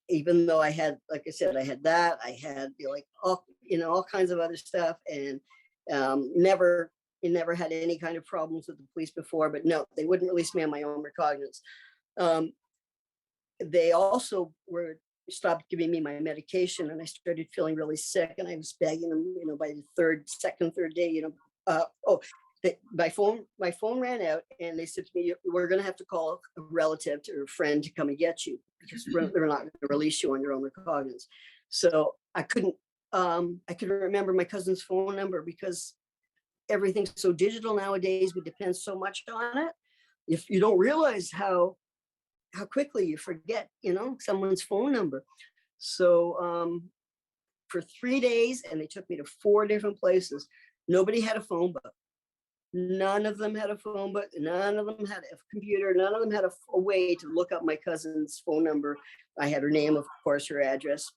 Even though I had, like I said, I had that, I had all kinds of other stuff, and never had any kind of problems with the police before, but no, they wouldn't release me on my own recognizance. They also stopped giving me my medication, and I started feeling really sick, and I was begging them, by the second, third day, my phone ran out, and they said to me, we're going to have to call a relative or a friend to come and get you, because they're not going to release you on your own recognizance. So I couldn't remember my cousin's phone number, because everything's so digital nowadays. We depend so much on it. If you don't realize how quickly you forget, someone's phone number. So for 3 days, and they took me to 4 different places, nobody had a phone book. None of them had a phone book. None of them had a computer. None of them had a way to look up my cousin's phone number. I had her name, of course, her address.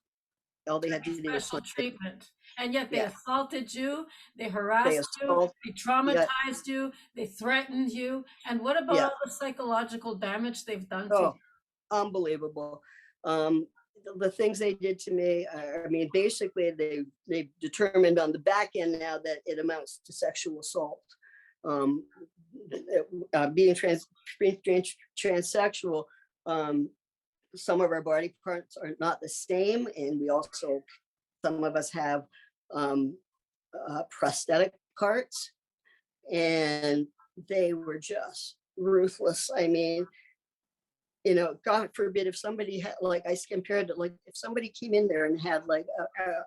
All they had to do was Special sign it. treatment. And yet they Yeah, assaulted you, they they harassed you, assault. they Yeah, traumatized you, they threatened you. And what about yeah. all the psychological damage they've done to you? Oh, unbelievable. The things they did to me, I mean, basically they determined on the back end now that it amounts to sexual assault. Um, being transsexual, some of our body parts are not the same, and we also, some of us have prosthetic parts, and they were just ruthless. I mean, you know, God forbid if somebody had, like, I compared it, like if somebody came in there and had like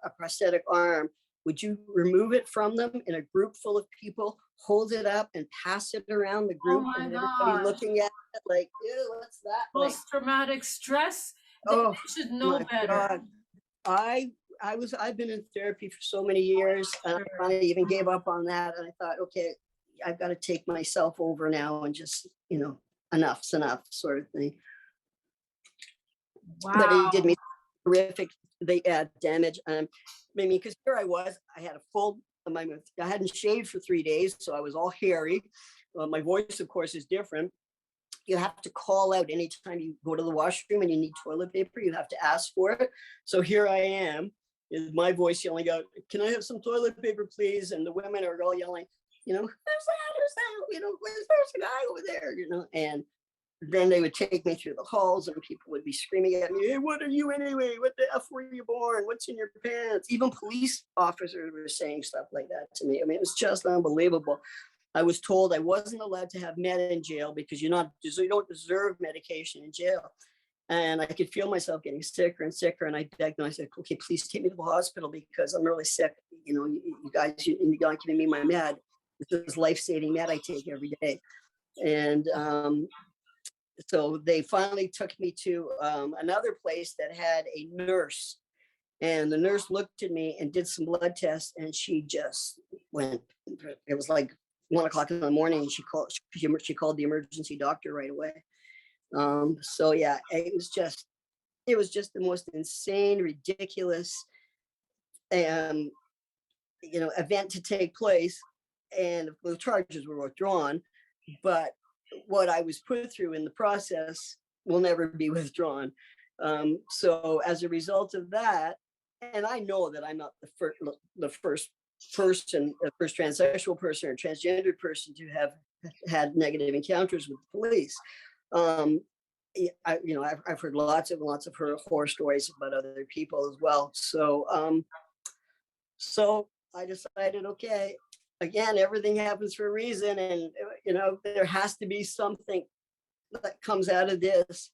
a prosthetic arm, would you remove it from them in a group full of people, hold it up and pass it around the Oh group, my and everybody God. looking at it like, ew, what's that? Like, Post-traumatic stress, they oh should know my better. God. I've been in therapy for so many years, and I Sure. finally even gave up on that. And I thought, okay, I've got to take myself over now and just, you know, enough's enough sort of thing. But it did Wow. me horrific damage. I mean, because here I was, I had a full, I hadn't shaved for 3 days, so I was all hairy. My voice, of course, is different. You have to call out anytime you go to the washroom and you need toilet paper. You have to ask for it. So here I am, is my voice yelling out, "Can I have some toilet paper, please?" And the women are all yelling, you know, "Who's that? Who's that? You know, there's a guy over there?" You know, and then they would take me through the halls, and people would be screaming at me, "Hey, what are you anyway? What the F were you born? What's in your pants?" Even police officers were saying stuff like that to me. I mean, it was just unbelievable. I was told I wasn't allowed to have med in jail because you don't deserve medication in jail. And I could feel myself getting sicker and sicker. And I begged them, I said, "Okay, please take me to the hospital because I'm really sick. You know, you guys, you're not giving me my med. This is life-saving med I take every day." And so they finally took me to another place that had a nurse. And the nurse looked at me and did some blood tests, and she just went. It was like 1 o'clock in the morning, and she called the emergency doctor right away. So yeah, it was just the most insane, ridiculous, um, you know, event to take place, and the charges were withdrawn. But what I was put through in the process will never be withdrawn. So as a result of that, and I know that I'm not the first person, the first transsexual person or transgender person to have had negative encounters with the police. You know, I've heard lots of horror stories about other people as well. So I decided, okay, again, everything happens for a reason, and you know, there has to be something that comes out of this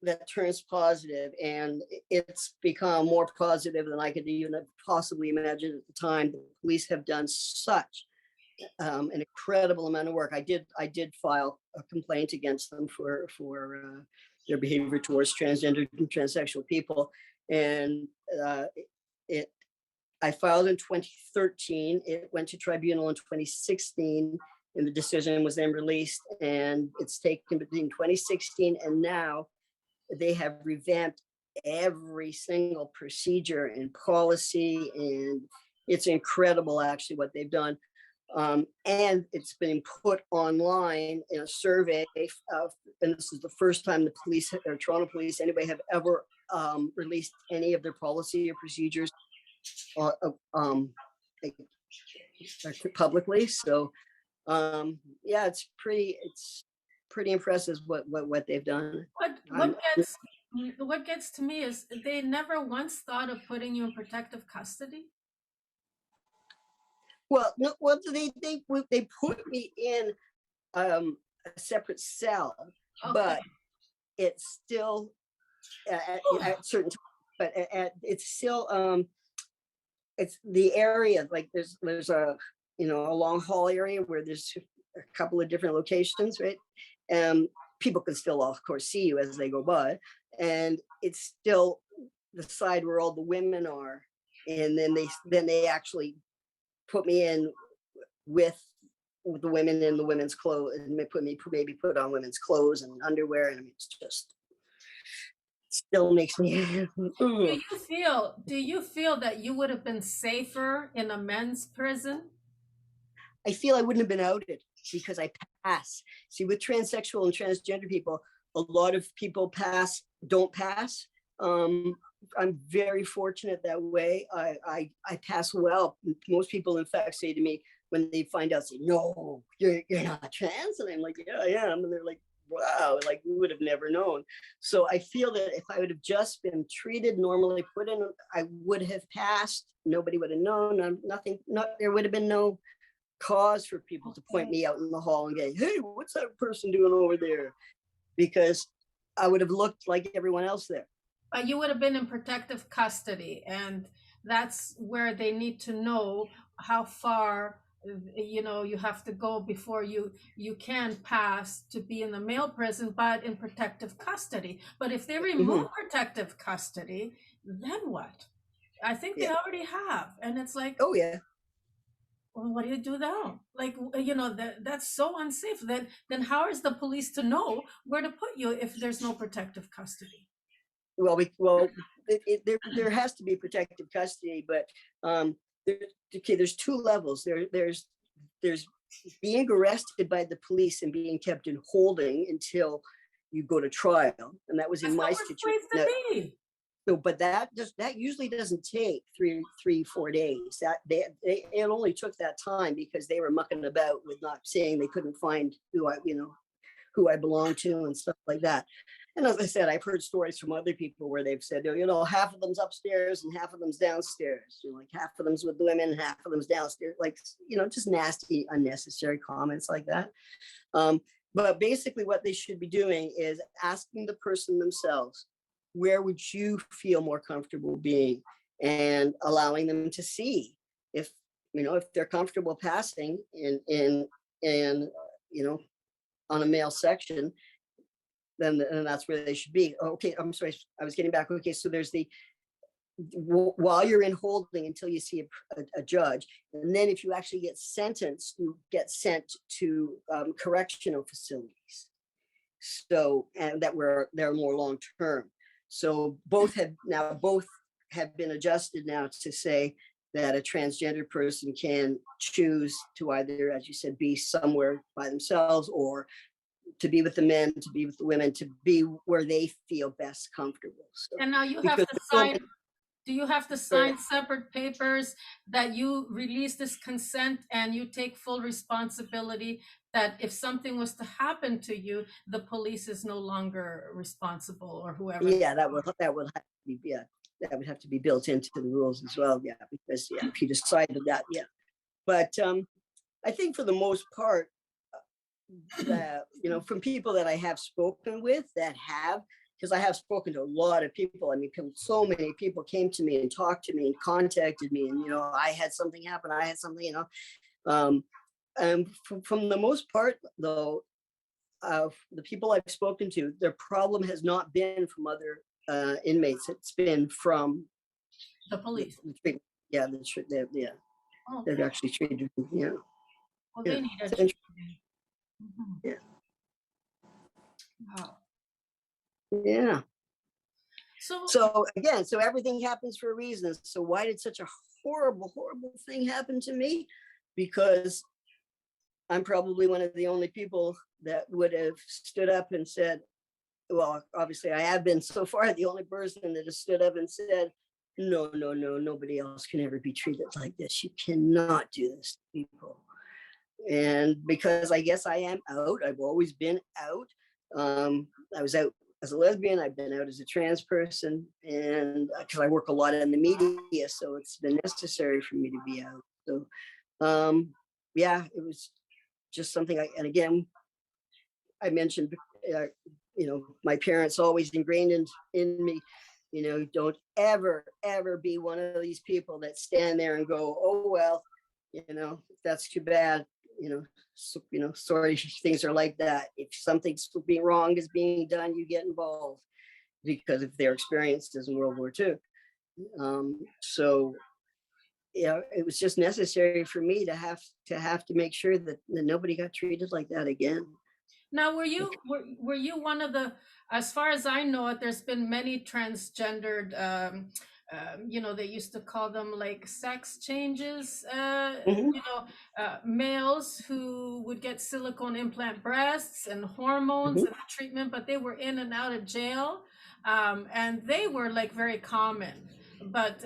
that turns positive, and it's become more positive than I could even possibly imagine at the time. The police have done such an incredible amount of work. I did file a complaint against them for their behavior towards transgender and transsexual people, and it I filed in 2013. It went to tribunal in 2016, and the decision was then released. And it's taken between 2016 and now. They have revamped every single procedure and policy, and it's incredible actually what they've done. And it's been put online in a survey, and this is the first time the police or Toronto police, anybody, have ever released any of their policy or procedures like, publicly. So yeah, it's pretty impressive what they've done. What gets to me is they never once thought of putting you in protective custody. Well, no, well, they put me in a separate cell, Okay. but it's still at certain times, but it's still it's the area, like there's a, you know, a long hall area where there's a couple of different locations, right? People can still, of course, see you as they go by, and it's still the side where all the women are, and then they actually put me in with with the women in the women's clothes, and maybe put on women's clothes and underwear, and I mean, it's just still makes me. Do you feel that you would have been safer in a men's prison? I feel I wouldn't have been outed because I pass. See, with transsexual and transgender people, a lot of people don't pass. I'm very fortunate that way. I pass well. Most people, in fact, say to me when they find out, say, "No, you're not trans," and I'm like, "Yeah, I am," and they're like, "Wow, like we would have never known." So I feel that if I would have just been treated normally, put in, I would have passed. Nobody would have known. Nothing. There would have been no cause for people to point me out in the hall and go, "Hey, what's that person doing over there?" Because I would have looked like everyone else there. You would have been in protective custody, and that's where they need to know how far you have to go before you can pass to be in the male prison, but in protective custody. But if they remove protective custody, then what? I think they already have, and it's like, oh yeah. Well, what do you do now? Like, that's so unsafe. Then how is the police to know where to put you if there's no protective custody? Well, there has to be protective custody, but there's two levels. There's being arrested by the police and being kept in holding until you go to trial, and that was in my situation. So, but that usually doesn't take 3-4 days. It only took that time because they were mucking about with not saying, they couldn't find who I belonged to and stuff like that. And as I said, I've heard stories from other people where they've said, half of them's upstairs and half of them's downstairs. Like half of them's with the women and half of them's downstairs. Like, just nasty, unnecessary comments like that. But basically what they should be doing is asking the person themselves, where would you feel more comfortable being, and allowing them to see if they're comfortable passing in on a male section, then that's where they should be. Okay, I'm sorry, I was getting back. Okay, so there's while you're in holding until you see a judge, and then if you actually get sentenced, you get sent to correctional facilities. So, and they're more long term. So both have been adjusted now to say that a transgender person can choose to either, as you said, be somewhere by themselves, or to be with the men, to be with the women, to be where they feel best comfortable. So, and now you have to sign. Do you have to sign separate papers that you release this consent and you take full responsibility that if something was to happen to you, the police is no longer responsible, or whoever? Yeah, that would have to be, that would have to be built into the rules as well. Yeah, because if you decided that, but I think for the most part, that from people that I have spoken with because I have spoken to a lot of people. I mean, so many people came to me and talked to me and contacted me, and I had something happen. I had something, and from the most part, though, the people I've spoken to, their problem has not been from other inmates. It's been from the police. They've actually treated. Well, they need a yeah. Wow. Yeah. So again, everything happens for a reason. So why did such a horrible thing happen to me? Because I'm probably one of the only people that would have stood up and said, well, obviously I have been so far the only person that has stood up and said, no, nobody else can ever be treated like this. You cannot do this to people. And because I guess I am out, I've always been out. I was out as a lesbian, I've been out as a trans person, and because I work a lot in the media, so it's been necessary for me to be out. So it was just something and again, I mentioned, my parents always ingrained in me, don't ever be one of these people that stand there and go, oh, well, that's too bad. Sorry, things are like that. If something's being wrong is being done, you get involved because of their experiences in World War II. So it was just necessary for me to have to make sure that nobody got treated like that again. Now, were you one of the, as far as I know it, there's been many transgendered, they used to call them like sex changes, Mhm, males who would get silicone implant breasts and hormones mhm, and treatment, but they were in and out of jail, and they were like very common. But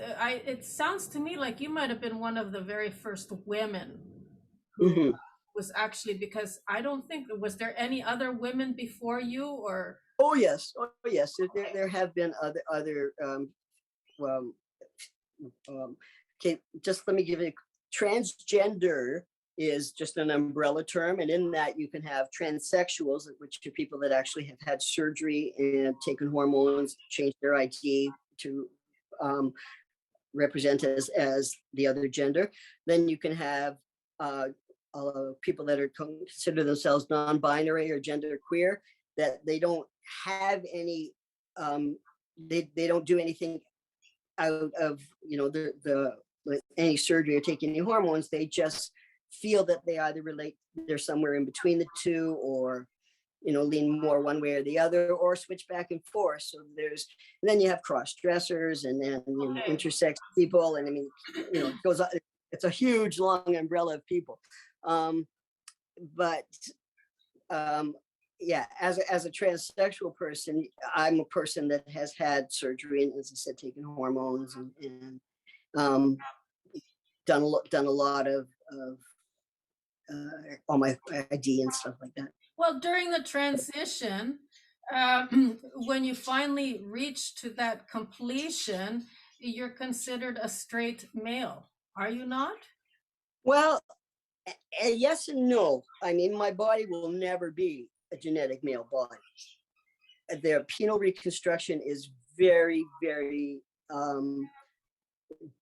it sounds to me like you might have been one of the very first women who mhm. was actually, because I don't think, was there any other women before you, or? Oh yes, oh yes. There have been other well, okay. Just let me give you. Transgender is just an umbrella term, and in that you can have transsexuals, which are people that actually have had surgery and taken hormones, changed their ID to um, represent as the other gender. Then you can have people that are consider themselves non-binary or gender queer, that they don't have any, they don't do anything out of any surgery or take any hormones. They just feel that they either relate, they're somewhere in between the two, or lean more one way or the other, or switch back and forth. So and then you have cross dressers, and then intersex people, and I mean, it goes on. It's a huge long umbrella of people. But yeah, as a transsexual person, I'm a person that has had surgery and, as I said, taken hormones and done a lot of all my ID and stuff like that. Well, during the transition, when you finally reach to that completion, you're considered a straight male, are you not? Well, yes and no. I mean, my body will never be a genetic male body. Their penile reconstruction is very, very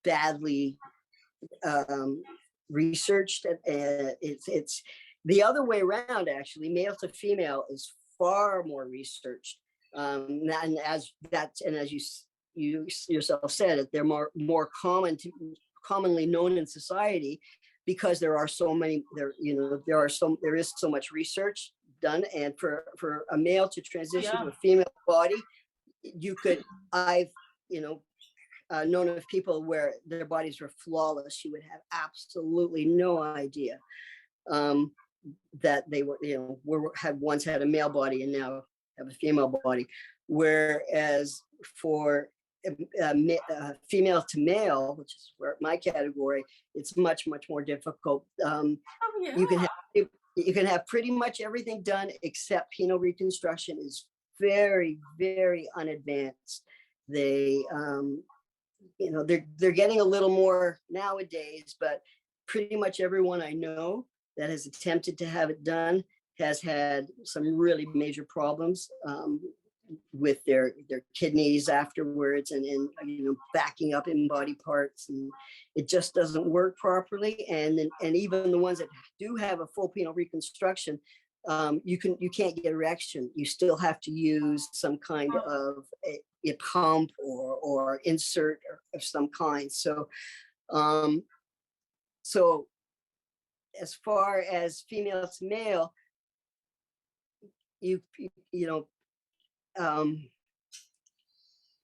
badly researched. It's the other way around, actually. Male to female is far more researched. And as you yourself said, they're more commonly known in society, because there is so much research done. And for a male to transition to a female body, I've known of people where their bodies were flawless. You would have absolutely no idea that they had once had a male body and now have a female body. Whereas for female to male, which is where my category, it's much more difficult. You can have pretty much everything done except penile reconstruction is very, very unadvanced. They they're getting a little more nowadays, but pretty much everyone I know that has attempted to have it done has had some really major problems with their kidneys afterwards, and backing up in body parts, and it just doesn't work properly. And even the ones that do have a full penile reconstruction, you can't get erection. You still have to use some kind of a pump or insert of some kind. So as far as female to male,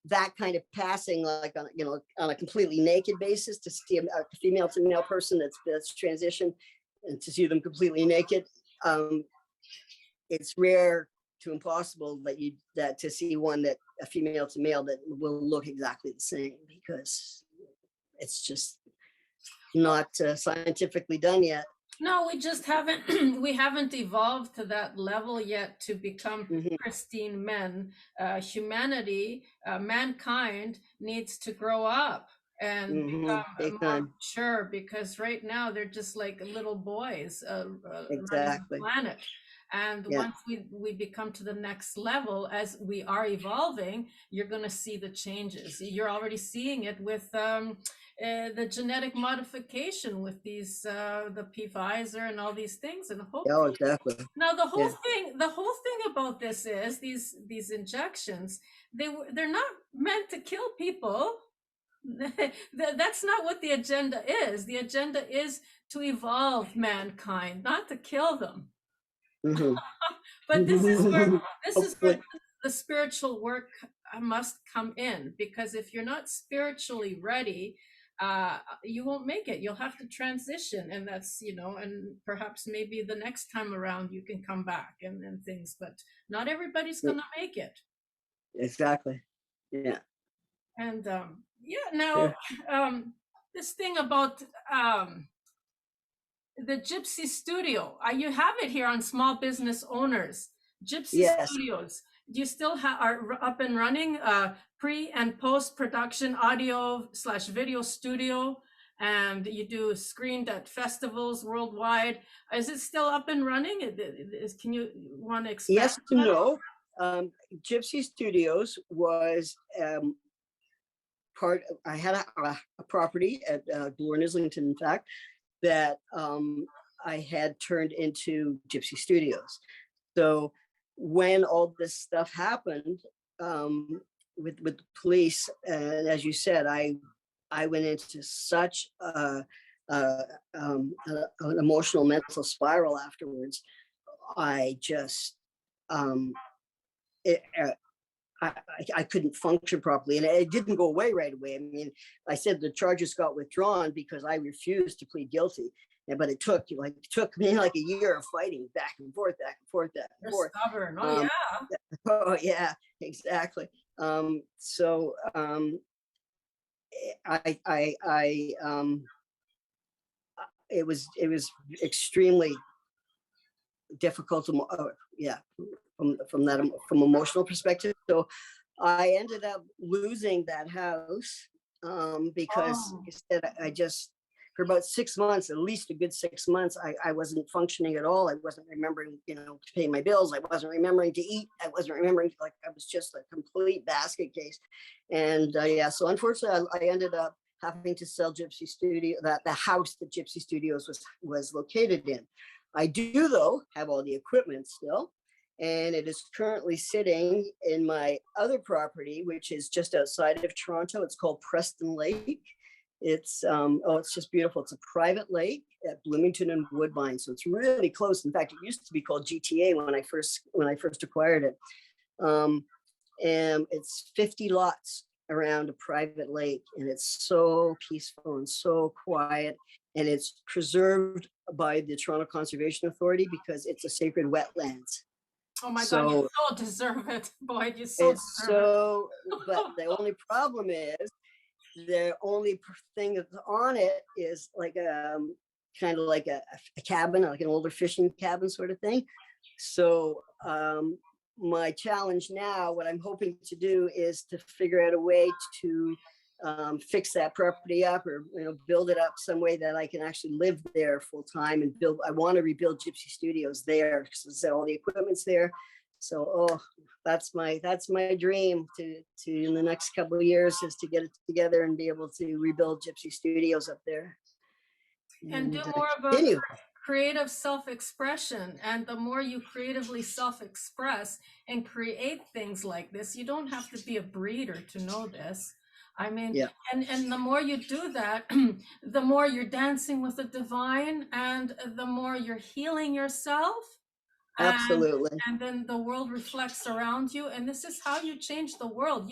that kind of passing, like on a completely naked basis, to see a female to male person that's transitioned, and to see them completely naked, it's rare to impossible that to see a female to male that will look exactly the same, because it's just not scientifically done yet. No, we just haven't we haven't evolved to that level yet to become pristine men. Humanity, mankind needs to grow up and become more mature, because right now they're just like little boys running the planet. And once we become to the next level, as we are evolving, you're going to see the changes. You're already seeing it with the genetic modification with these the P Pfizer and all these things, and exactly. Now the whole thing about this is these injections, they're not meant to kill people. That's not what the agenda is. The agenda is to evolve mankind, not to kill them. Mhm. But this is where Hopefully, the spiritual work must come in, because if you're not spiritually ready, you won't make it. You'll have to transition, and that's, and perhaps maybe the next time around you can come back and things, but not everybody's yeah, gonna make it. exactly. Yeah. And yeah, now Sure. this thing about the Gypsy Studio. You have it here on Small Business Owners. Gypsy Yes. Studios. Do you still are up and running? Pre and post production audio / video studio, and you do screened at festivals worldwide. Is it still up and running? Can you want to expand Yes on to that? no. Gypsy Studios was I had a property at Bloor and Islington, in fact, that I had turned into Gypsy Studios. So when all this stuff happened with the police, and as you said, I went into such an emotional mental spiral afterwards. I just it, I couldn't function properly, and it didn't go away right away. I mean, I said the charges got withdrawn because I refused to plead guilty. But it took me like a year of fighting back and forth, back and forth, back and You're forth. stubborn. Oh Um, yeah. oh yeah, exactly. So it was extremely difficult to yeah, from emotional perspective. So I ended up losing that house because Oh, instead I just for about 6 months, at least a good 6 months, I wasn't functioning at all. I wasn't remembering, to pay my bills. I wasn't remembering to eat. I wasn't remembering, like, I was just a complete basket case. And yeah, so unfortunately, I ended up having to sell Gypsy Studio, the house that Gypsy Studios was located in. I do, though, have all the equipment still, and it is currently sitting in my other property, which is just outside of Toronto. It's called Preston Lake. It's just beautiful. It's a private lake at Bloomington and Woodbine, so it's really close. In fact, it used to be called GTA when I first acquired it. And it's 50 lots around a private lake, and it's so peaceful and so quiet, and it's preserved by the Toronto Conservation Authority because it's a sacred wetlands. oh my God, you So so deserve it, Boyd. You so it's deserve it. so, but the only problem is the only thing that's on it is like kind of like a cabin, like an older fishing cabin sort of thing. So my challenge now, what I'm hoping to do is to figure out a way to fix that property up, or build it up some way that I can actually live there full time and build. I want to rebuild Gypsy Studios there because all the equipment's there. So that's my dream to in the next couple of years, is to get it together and be able to rebuild Gypsy Studios up there And do and more of a continue. creative self-expression. And the more you creatively self-express and create things like this, you don't have to be a breeder to know this. I mean, Yeah, and the more you do that, the more you're dancing with the divine, and the more you're healing yourself, and absolutely. then the world reflects around you, and this is how you change the world.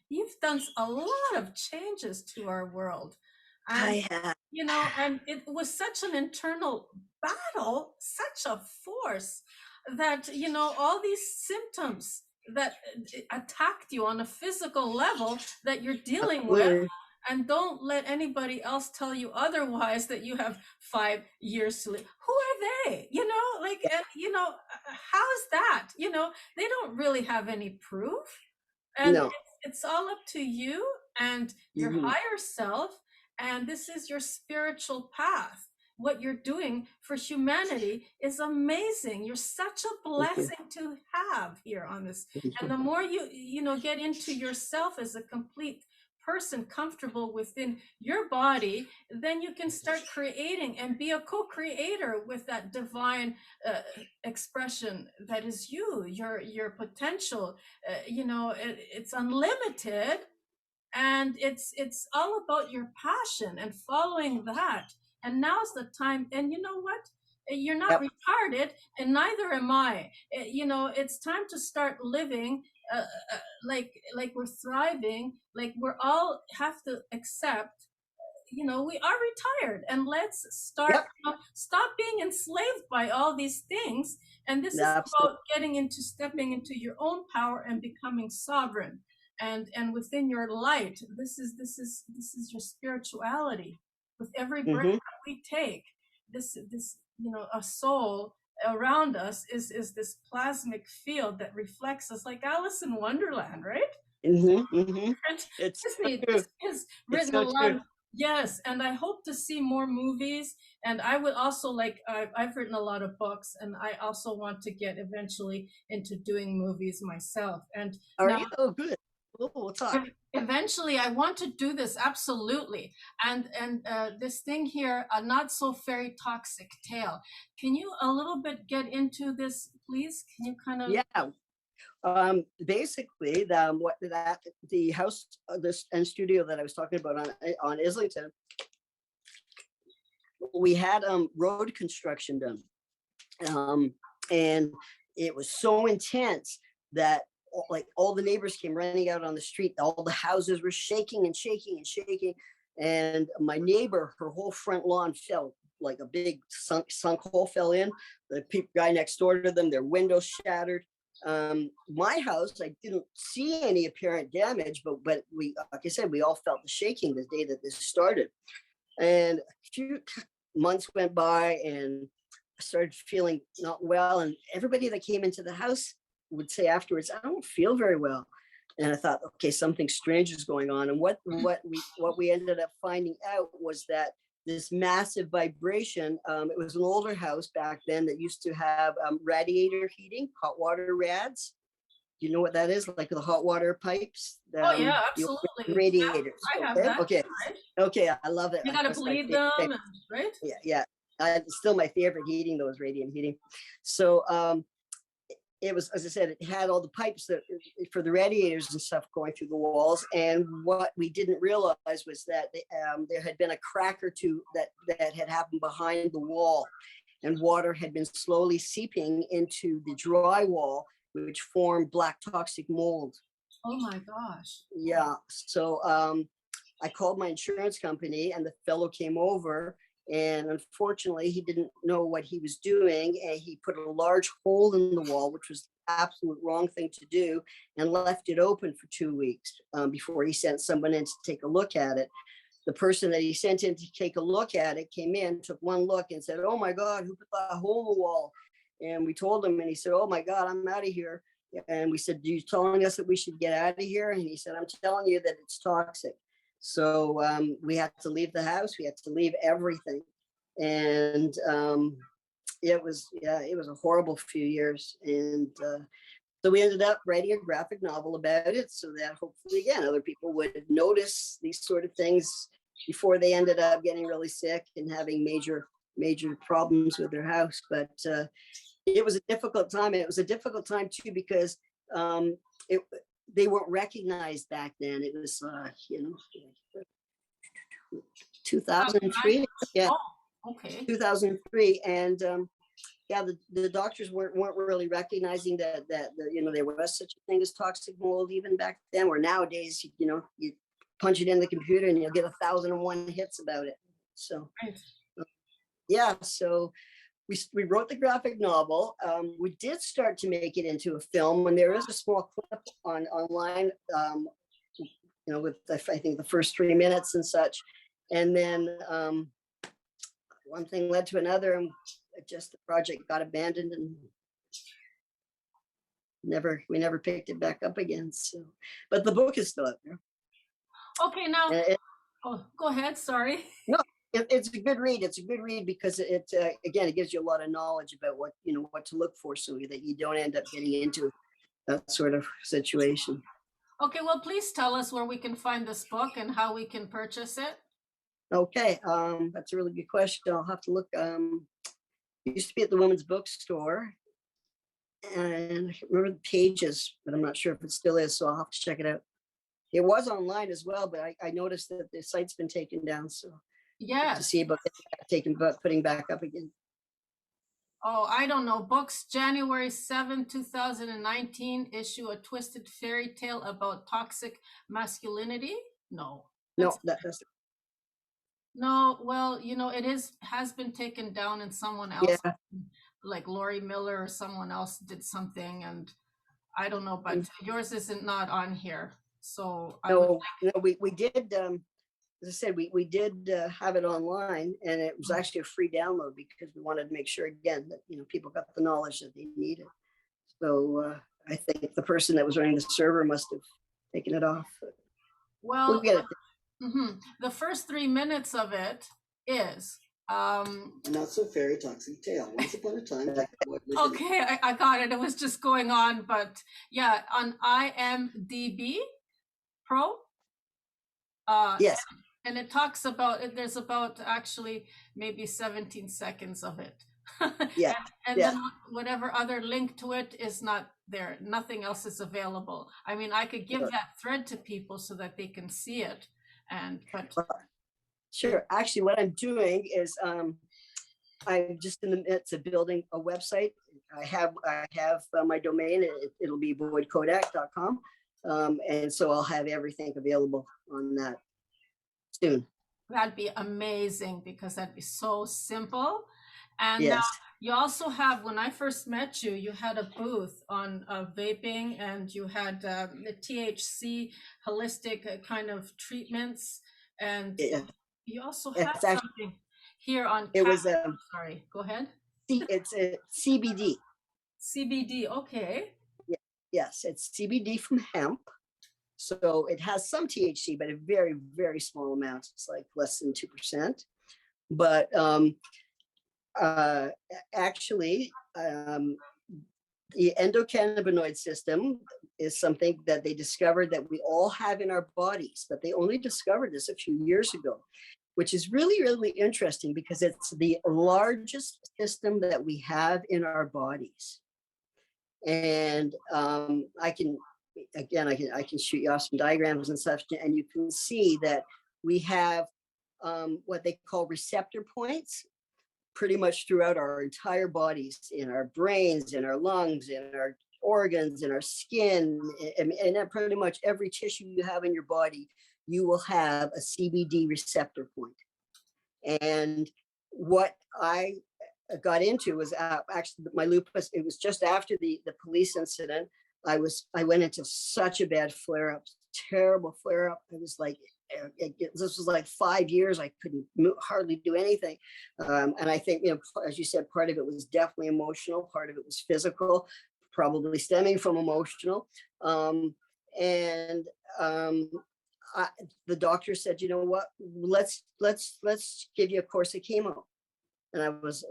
You've done a lot of changes to our world, and I have. and it was such an internal battle, such a force, that all these symptoms that attacked you on a physical level that you're dealing with. Absolutely. And don't let anybody else tell you otherwise, that you have 5 years to live. Who are they? How is that? They don't really have any proof. And No. it's all up to you and your Mhm. higher self. And this is your spiritual path. What you're doing for humanity is amazing. You're such a Thank you. blessing to have here on this. Thank And you. the more you get into yourself as a complete person, comfortable within your body, then you can start creating and be a co-creator with that divine expression that is you, your potential. It's unlimited, And it's all about your passion and following that. And now's the time. And you know what? You're not Yep. retarded, and neither am I. You know, it's time to start living like we're thriving, like we're all have to accept, you know, we are retired, and let's start, Yep. you know, stop being enslaved by all these things. And this is Absolutely. about stepping into your own power and becoming sovereign, and within your light. This is your spirituality. With every breath Mm-hmm. that we take, this you know, a soul around us is this plasmic field that reflects us, like Alice in Wonderland, right? Mm-hmm. Mm-hmm. And It's so Disney, true. Disney has It's written a so lot true. of, yes, and I hope to see more movies. And I would also like, I've written a lot of books, and I also want to get eventually into doing movies myself. And Are now you? Oh, good. Oh, we'll talk. eventually I want to do this, absolutely. And this thing here, a not so very toxic tale. Can you a little bit get into this, please? Can you kind of? Yeah. Basically, the house, this and studio that I was talking about on Islington, we had road construction done, and it was so intense that like all the neighbors came running out on the street. All the houses were shaking and shaking and shaking, and my neighbor, her whole front lawn fell, like a big sunk hole fell in. The guy next door to them, their windows shattered. My house, I didn't see any apparent damage, but we, like I said, we all felt the shaking the day that this started. And a few months went by, and I started feeling not well. And everybody that came into the house would say afterwards, "I don't feel very well." And I thought, okay, something strange is going on. And what we ended up finding out was that this massive vibration. It was an older house back then that used to have radiator heating, hot water rads. Do you know what that is? Like the hot water pipes. Oh yeah, absolutely. Radiators. I have Okay. that. Okay. Right? Okay. I love it. You gotta That's my bleed favorite them, thing. right? Yeah. Yeah. It's still my favorite heating, though, is radiant heating. So it was, as I said, it had all the pipes that for the radiators and stuff going through the walls. And what we didn't realize was that there had been a crack or two that had happened behind the wall, and water had been slowly seeping into the drywall, which formed black toxic mold. Oh my gosh. Yeah. So I called my insurance company, and the fellow came over, and unfortunately he didn't know what he was doing, and he put a large hole in the wall, which was the absolute wrong thing to do, and left it open for 2 weeks before he sent someone in to take a look at it. The person that he sent in to take a look at it came in, took one look, and said, "Oh my God, who put that hole in the wall?" And we told him, and he said, "Oh my God, I'm out of here." And we said, "Are you telling us that we should get out of here?" And he said, "I'm telling you that it's toxic." So we had to leave the house. We had to leave everything. And it was a horrible few years. And so we ended up writing a graphic novel about it, so that hopefully, again, other people would notice these sort of things before they ended up getting really sick and having major problems with their house. But it was a difficult time. It was a difficult time too, because they weren't recognized back then. It was 2003. Yeah. Oh, okay. 2003. And yeah, the doctors weren't really recognizing that there was such a thing as toxic mold even back then. Where nowadays, you punch it in the computer and you'll get 1,001 hits about it. So yeah, so we wrote the graphic novel. We did start to make it into a film, and there is a small clip online, with I think the first 3 minutes and such. And then one thing led to another, and just the project got abandoned, and we never picked it back up again. So, but the book is still out there. Okay, now go ahead. Sorry. No, it's a good read. It's a good read because it again, it gives you a lot of knowledge about what to look for, so that you don't end up getting into that sort of situation. Okay, well, please tell us where we can find this book and how we can purchase it. Okay, that's a really good question. I'll have to look. It used to be at the women's bookstore, and I can't remember the pages, but I'm not sure if it still is, so I'll have to check it out. It was online as well, but I noticed that the site's been taken down. So to Yes. see about putting back up again. Oh, I don't know. Books, January 7, 2019, issue A Twisted Fairy Tale About Toxic Masculinity. No. No, that's No, well, it has been taken down, and someone else, yeah. like Lori Miller or someone else, did something, and I don't know, but yours isn't not on here. So I would No, we did. As I said, we did have it online, and it was actually a free download because we wanted to make sure again that people got the knowledge that they needed. So I think the person that was running the server must have taken it off. well, We'll get it. the first 3 minutes of it is Not so fairy toxic tale. Once upon a time. okay, I got it. It was just going on, but yeah, on IMDb Pro. Yes. And it talks about it. There's about actually maybe 17 seconds of it. Yeah. and then whatever other link to it is not there. Nothing else is available. I mean, I could give that thread to people so that they can see it. But sure. Actually, what I'm doing is I'm just in the midst of building a website. I have my domain. It'll be voidkodak.com. And so I'll have everything available on that soon. That'd be amazing, because that'd be so simple. And yes. You also have, when I first met you, you had a booth on vaping, and you had the THC holistic kind of treatments, and you also have something here on. It was sorry, go ahead. It's a CBD. CBD, okay. Yes, it's CBD from hemp. So it has some THC, but a very, very small amount. It's like less than 2%. But actually, the endocannabinoid system is something that they discovered that we all have in our bodies, but they only discovered this a few years ago, which is really, really interesting because it's the largest system that we have in our bodies. And I can shoot you off some diagrams and stuff, and you can see that we have what they call receptor points pretty much throughout our entire bodies, in our brains, in our lungs, in our organs, in our skin, and pretty much every tissue you have in your body, you will have a CBD receptor point. And what I got into was actually my lupus. It was just after the police incident. I went into such a bad flare-up, terrible flare-up. I was like, this was like 5 years. I couldn't hardly do anything. And I think, as you said, part of it was definitely emotional. Part of it was physical, probably stemming from emotional. The doctor said, you know what, let's give you a course of chemo. And I was,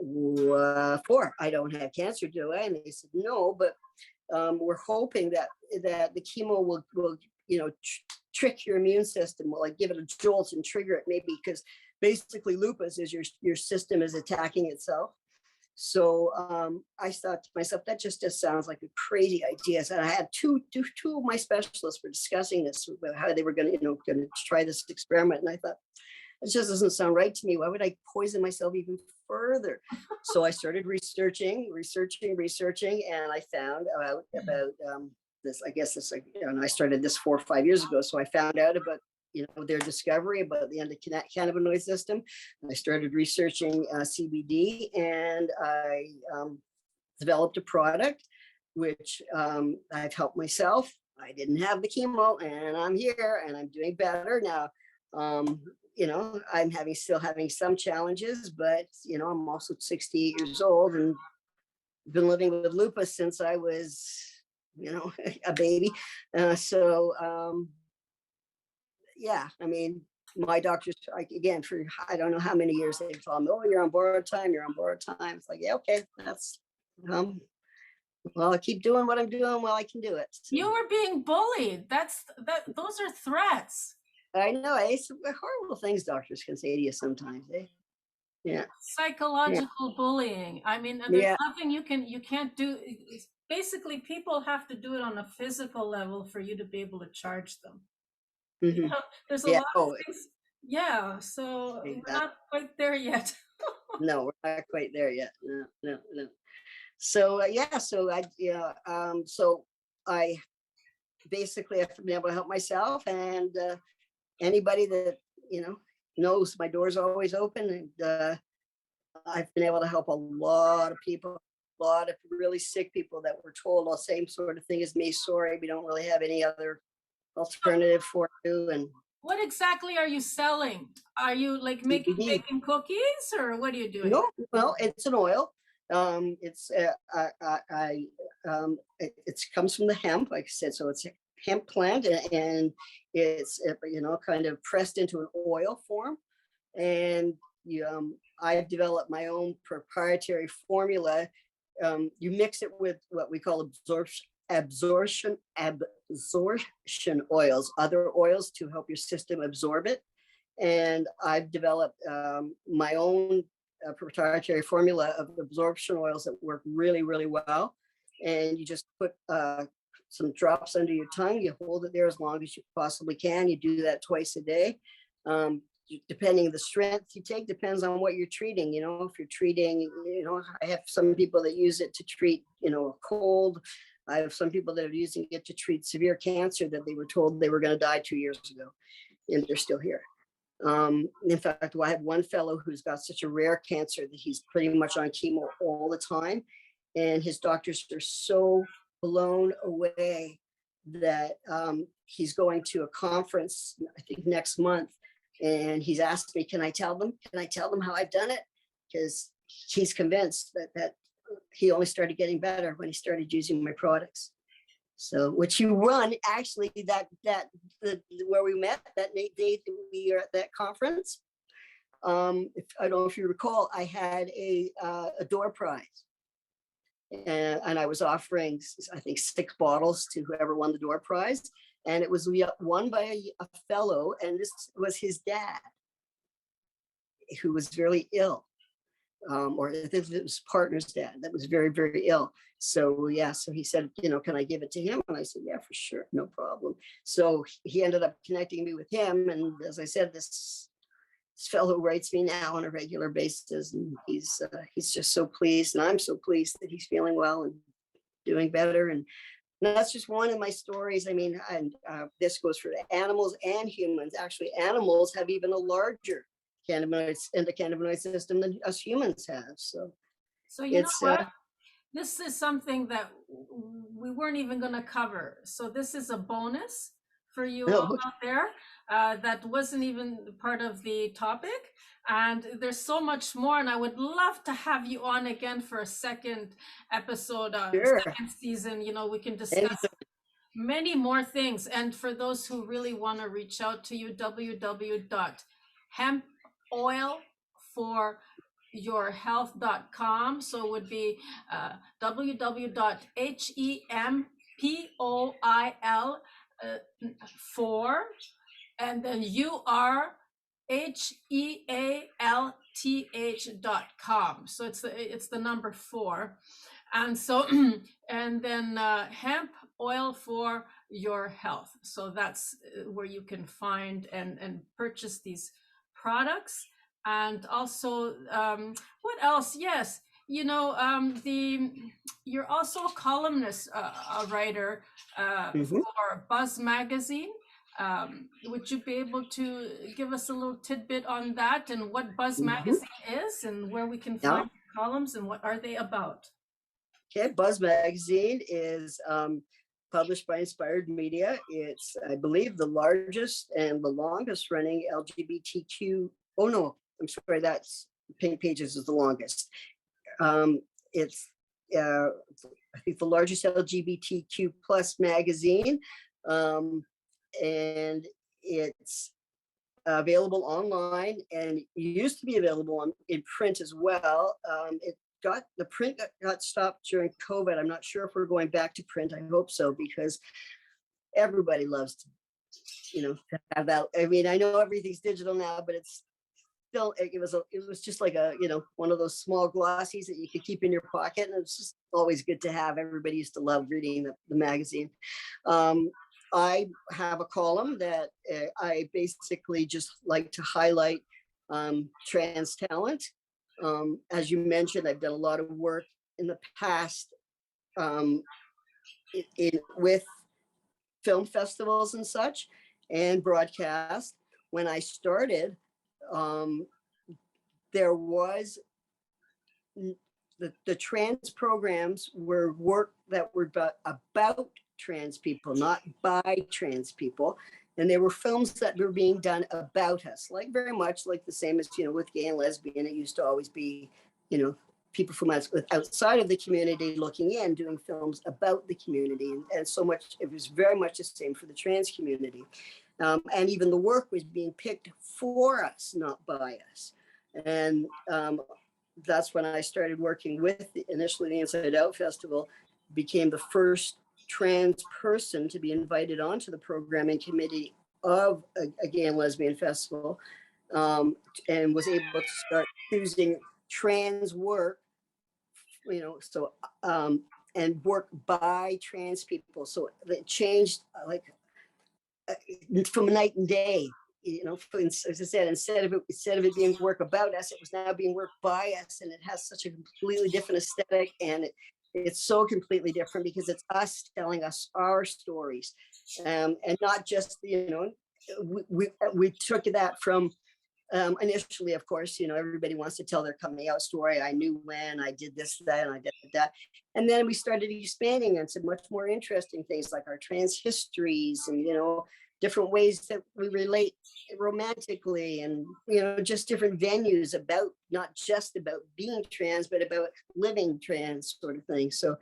for, I don't have cancer, do I? And they said, no, but we're hoping that the chemo will trick your immune system, will like give it a jolt and trigger it, maybe, because basically lupus is your system is attacking itself. So I thought to myself, that just sounds like a crazy idea. So I had two of my specialists were discussing this, about how they were going to try this experiment, and I thought, it just doesn't sound right to me. Why would I poison myself even further? So I started researching, and I found out about this. I guess this, I started this 4 or 5 years ago. So I found out about their discovery about the endocannabinoid system. I started researching CBD, and I developed a product which I've helped myself. I didn't have the chemo, and I'm here, and I'm doing better now. I'm still having some challenges, but I'm also 68 years old and been living with lupus since I was, a baby. Yeah, I mean, my doctors, again, for I don't know how many years they told me, oh, you're on borrowed time. It's like, yeah, okay, that's well, I'll keep doing what I'm doing while I can do it. So. You were being bullied. Those are threats. I know, it's horrible things doctors can say to you sometimes, eh? Yeah. Psychological bullying. I mean, there's nothing you can't do. Basically, people have to do it on a physical level for you to be able to charge them. Hmm. There's a Yeah. lot of Oh, things. Yeah, so we're exactly. not quite there yet. No, we're not quite there yet. No, no, no. So yeah, so I yeah, so I basically have been able to help myself, and anybody that you know knows my door's always open, and I've been able to help a lot of people, a lot of really sick people that were told the same sort of thing as me. Sorry, we don't really have any other alternative for you, and What exactly are you selling? Are you like making CBD. baking cookies, or what are you doing? No, well, it's an oil. It's it comes from the hemp, like I said. So it's a hemp plant, and it's kind of pressed into an oil form. And I've developed my own proprietary formula. You mix it with what we call absorption oils, other oils to help your system absorb it. And I've developed my own proprietary formula of absorption oils that work really, really well. And you just put some drops under your tongue. You hold it there as long as you possibly can. You do that twice a day. Depending the strength you take depends on what you're treating. If you're treating, I have some people that use it to treat, a cold. I have some people that are using it to treat severe cancer that they were told they were going to die 2 years ago, and they're still here. In fact, I have one fellow who's got such a rare cancer that he's pretty much on chemo all the time. And his doctors are so blown away that he's going to a conference, I think next month. And he's asked me, can I tell them how I've done it? Because he's convinced that he only started getting better when he started using my products. So, which you run actually where we met that day that we were at that conference. I don't know if you recall, I had a door prize, and I was offering, I think, 6 bottles to whoever won the door prize, and it was won by a fellow, and this was his dad, who was very ill. Or it was his partner's dad that was very, very ill. So yeah, so he said, can I give it to him? And I said, yeah, for sure, no problem. So he ended up connecting me with him. And as I said, this fellow writes me now on a regular basis, and he's just so pleased, and I'm so pleased that he's feeling well and doing better. And that's just one of my stories. I mean, and this goes for animals and humans. Actually, animals have even a larger endocannabinoid system than us humans have. So You know what? This is something that we weren't even going to cover. So this is a bonus for you all out there. That wasn't even part of the topic. And there's so much more. And I would love to have you on again for a second episode, sure. second season. We can discuss many more things. And for those who really want to reach out to you, www.hempoilforyourhealth.com. So it would be www.hempoil for, and then urhealth.com. So it's the number 4. And so, and then hemp oil for your health. So that's where you can find and purchase these products. And also, what else? Yes, you're also a columnist, a writer for Buzz Magazine. Would you be able to give us a little tidbit on that, and what Buzz Magazine is, and where we can find columns, and what are they about? Okay, Buzz Magazine is published by Inspired Media. It's, I believe, the largest and the longest running LGBTQ. Oh no, I'm sorry, that's Pink Pages is the longest. It's I think the largest LGBTQ plus magazine, and it's available online, and it used to be available in print as well. The print got stopped during COVID. I'm not sure if we're going back to print. I hope so, because everybody loves to, to have that. I mean, I know everything's digital now, but it's still, it was just like one of those small glossies that you could keep in your pocket, and it's just always good to have. Everybody used to love reading the magazine. I have a column that I basically just like to highlight trans talent. As you mentioned, I've done a lot of work in the past with film festivals and such, and broadcast. When I started, there was the trans programs were work that were about trans people, not by trans people. And there were films that were being done about us, like very much like the same as, with gay and lesbian, it used to always be, people from outside of the community looking in, doing films about the community. And so much, it was very much the same for the trans community. And even the work was being picked for us, not by us. And that's when I started working with initially the Inside Out Festival, became the first trans person to be invited onto the programming committee of a gay and lesbian festival, and was able to start choosing trans work, and work by trans people. So it changed from night and day. As I said, instead of it being work about us, it was now being work by us, and it has such a completely different aesthetic, and it's so completely different because it's us telling us our stories, and not just we took that from initially, of course, everybody wants to tell their coming out story. I knew when I did this, that, and I did that. And then we started expanding into much more interesting things like our trans histories and, different ways that we relate romantically, and, just different venues about, not just about being trans, but about living trans sort of thing. So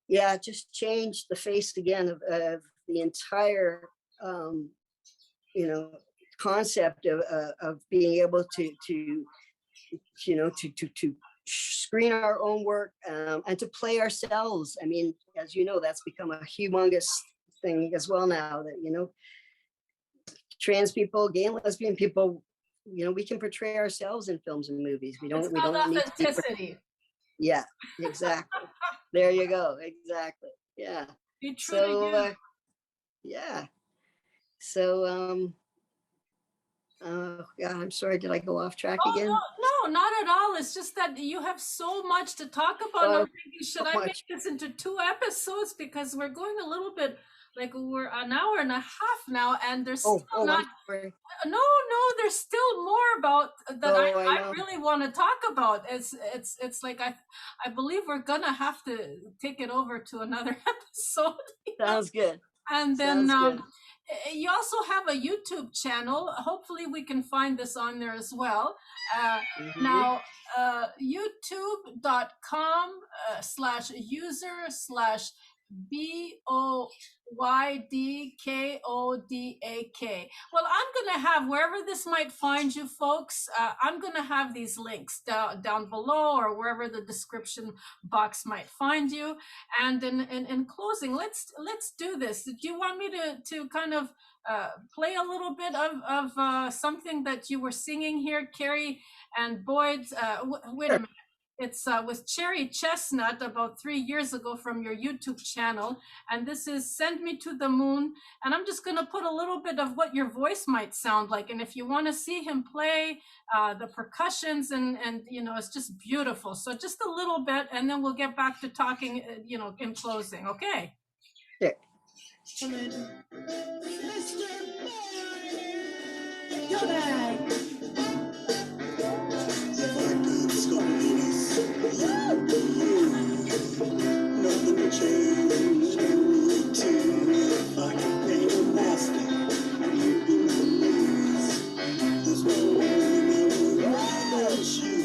yeah, it just changed the face again of the entire, concept of being able to screen our own work, and to play ourselves. I mean, as you know, that's become a humongous thing as well now, that trans people, gay and lesbian people, we can portray ourselves in films and movies. We don't need authenticity. Yeah, exactly. There you go. Exactly. Yeah. You truly do. Yeah. So yeah, I'm sorry, did I go off track again? No, not at all. It's just that you have so much to talk about. I'm thinking, should I make this into 2 episodes? Because we're going a little bit, like we're an hour and a half now, and there's still not. No, there's still more about that I really want to talk about. It's like I believe we're gonna have to take it over to another episode. Sounds good. And then you also have a YouTube channel. Hopefully we can find this on there as well. Now, youtube.com/user/BOYDKODAK. Well, I'm going to have, wherever this might find you folks, I'm going to have these links down below, or wherever the description box might find you. And in closing, let's do this. Do you want me to kind of play a little bit of something that you were singing here, Carrie and Boyd's? Wait a minute. It's with Cherry Chestnut about 3 years ago from your YouTube channel. And this is Send Me to the Moon. And I'm just going to put a little bit of what your voice might sound like. And if you want to see him play the percussions, and it's just beautiful. So just a little bit, and then we'll get back to talking, in closing. Okay. Yeah. Kodak. Nothing will change me too. If I can paint a master, you be my muse. There's no one without you.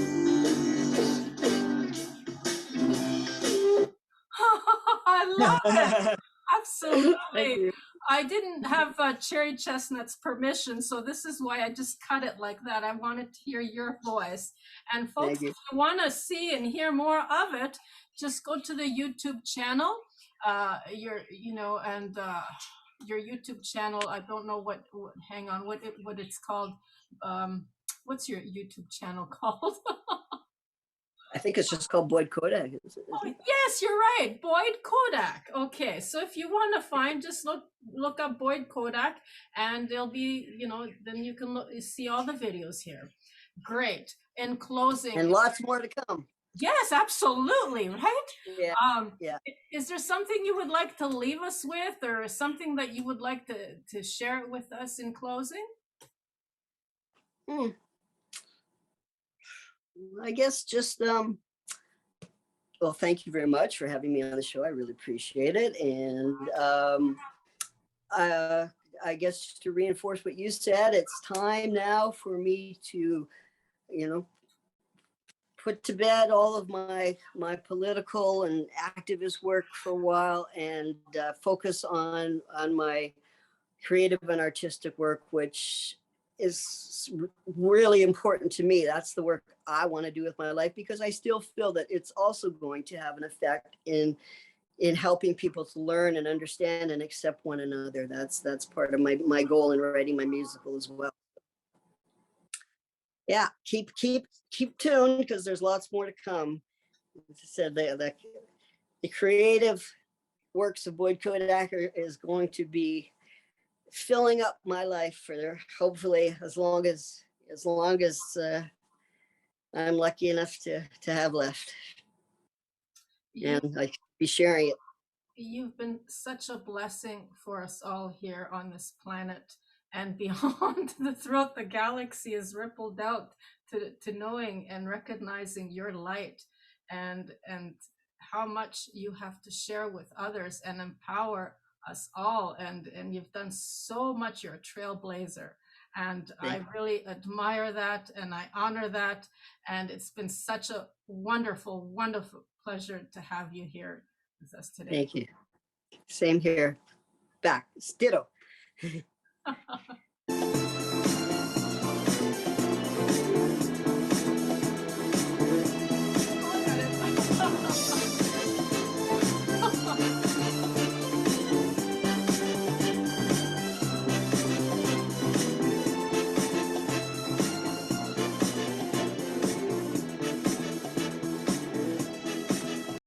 I love it. Absolutely. Thank you. I didn't have Cherry Chestnut's permission, so this is why I just cut it like that. I wanted to hear your voice. And folks, if you want to see and hear more of it, just go to the YouTube channel. Your YouTube channel. I don't know what hang on, what it's called. What's your YouTube channel called? I think it's just called Boyd Kodak. Oh, yes, you're right. Boyd Kodak. Okay, so if you want to find, just look up Boyd Kodak, and there'll be, then you can see all the videos here. Great. In closing, And lots more to come. yes, absolutely, right? Yeah. Yeah. Is there something you would like to leave us with, or something that you would like to share with us in closing? I guess just well, thank you very much for having me on the show. I really appreciate it. And I guess to reinforce what you said, it's time now for me to, put to bed all of my political and activist work for a while, and focus on my creative and artistic work, which is really important to me. That's the work I want to do with my life, because I still feel that it's also going to have an effect in helping people to learn and understand and accept one another. That's part of my goal in writing my musical as well. Yeah, keep tuned, because there's lots more to come. As I said, the creative works of Boyd Kodak is going to be filling up my life for hopefully as long as I'm lucky enough to have left, and I be sharing it. You've been such a blessing for us all here on this planet and beyond. Throughout the galaxy is rippled out to knowing and recognizing your light, and how much you have to share with others and empower us all. And you've done so much. You're a trailblazer, and I really admire that, and I honor that. And it's been such a wonderful, wonderful pleasure to have you here with us today. Thank you. Same here. Back. Ditto.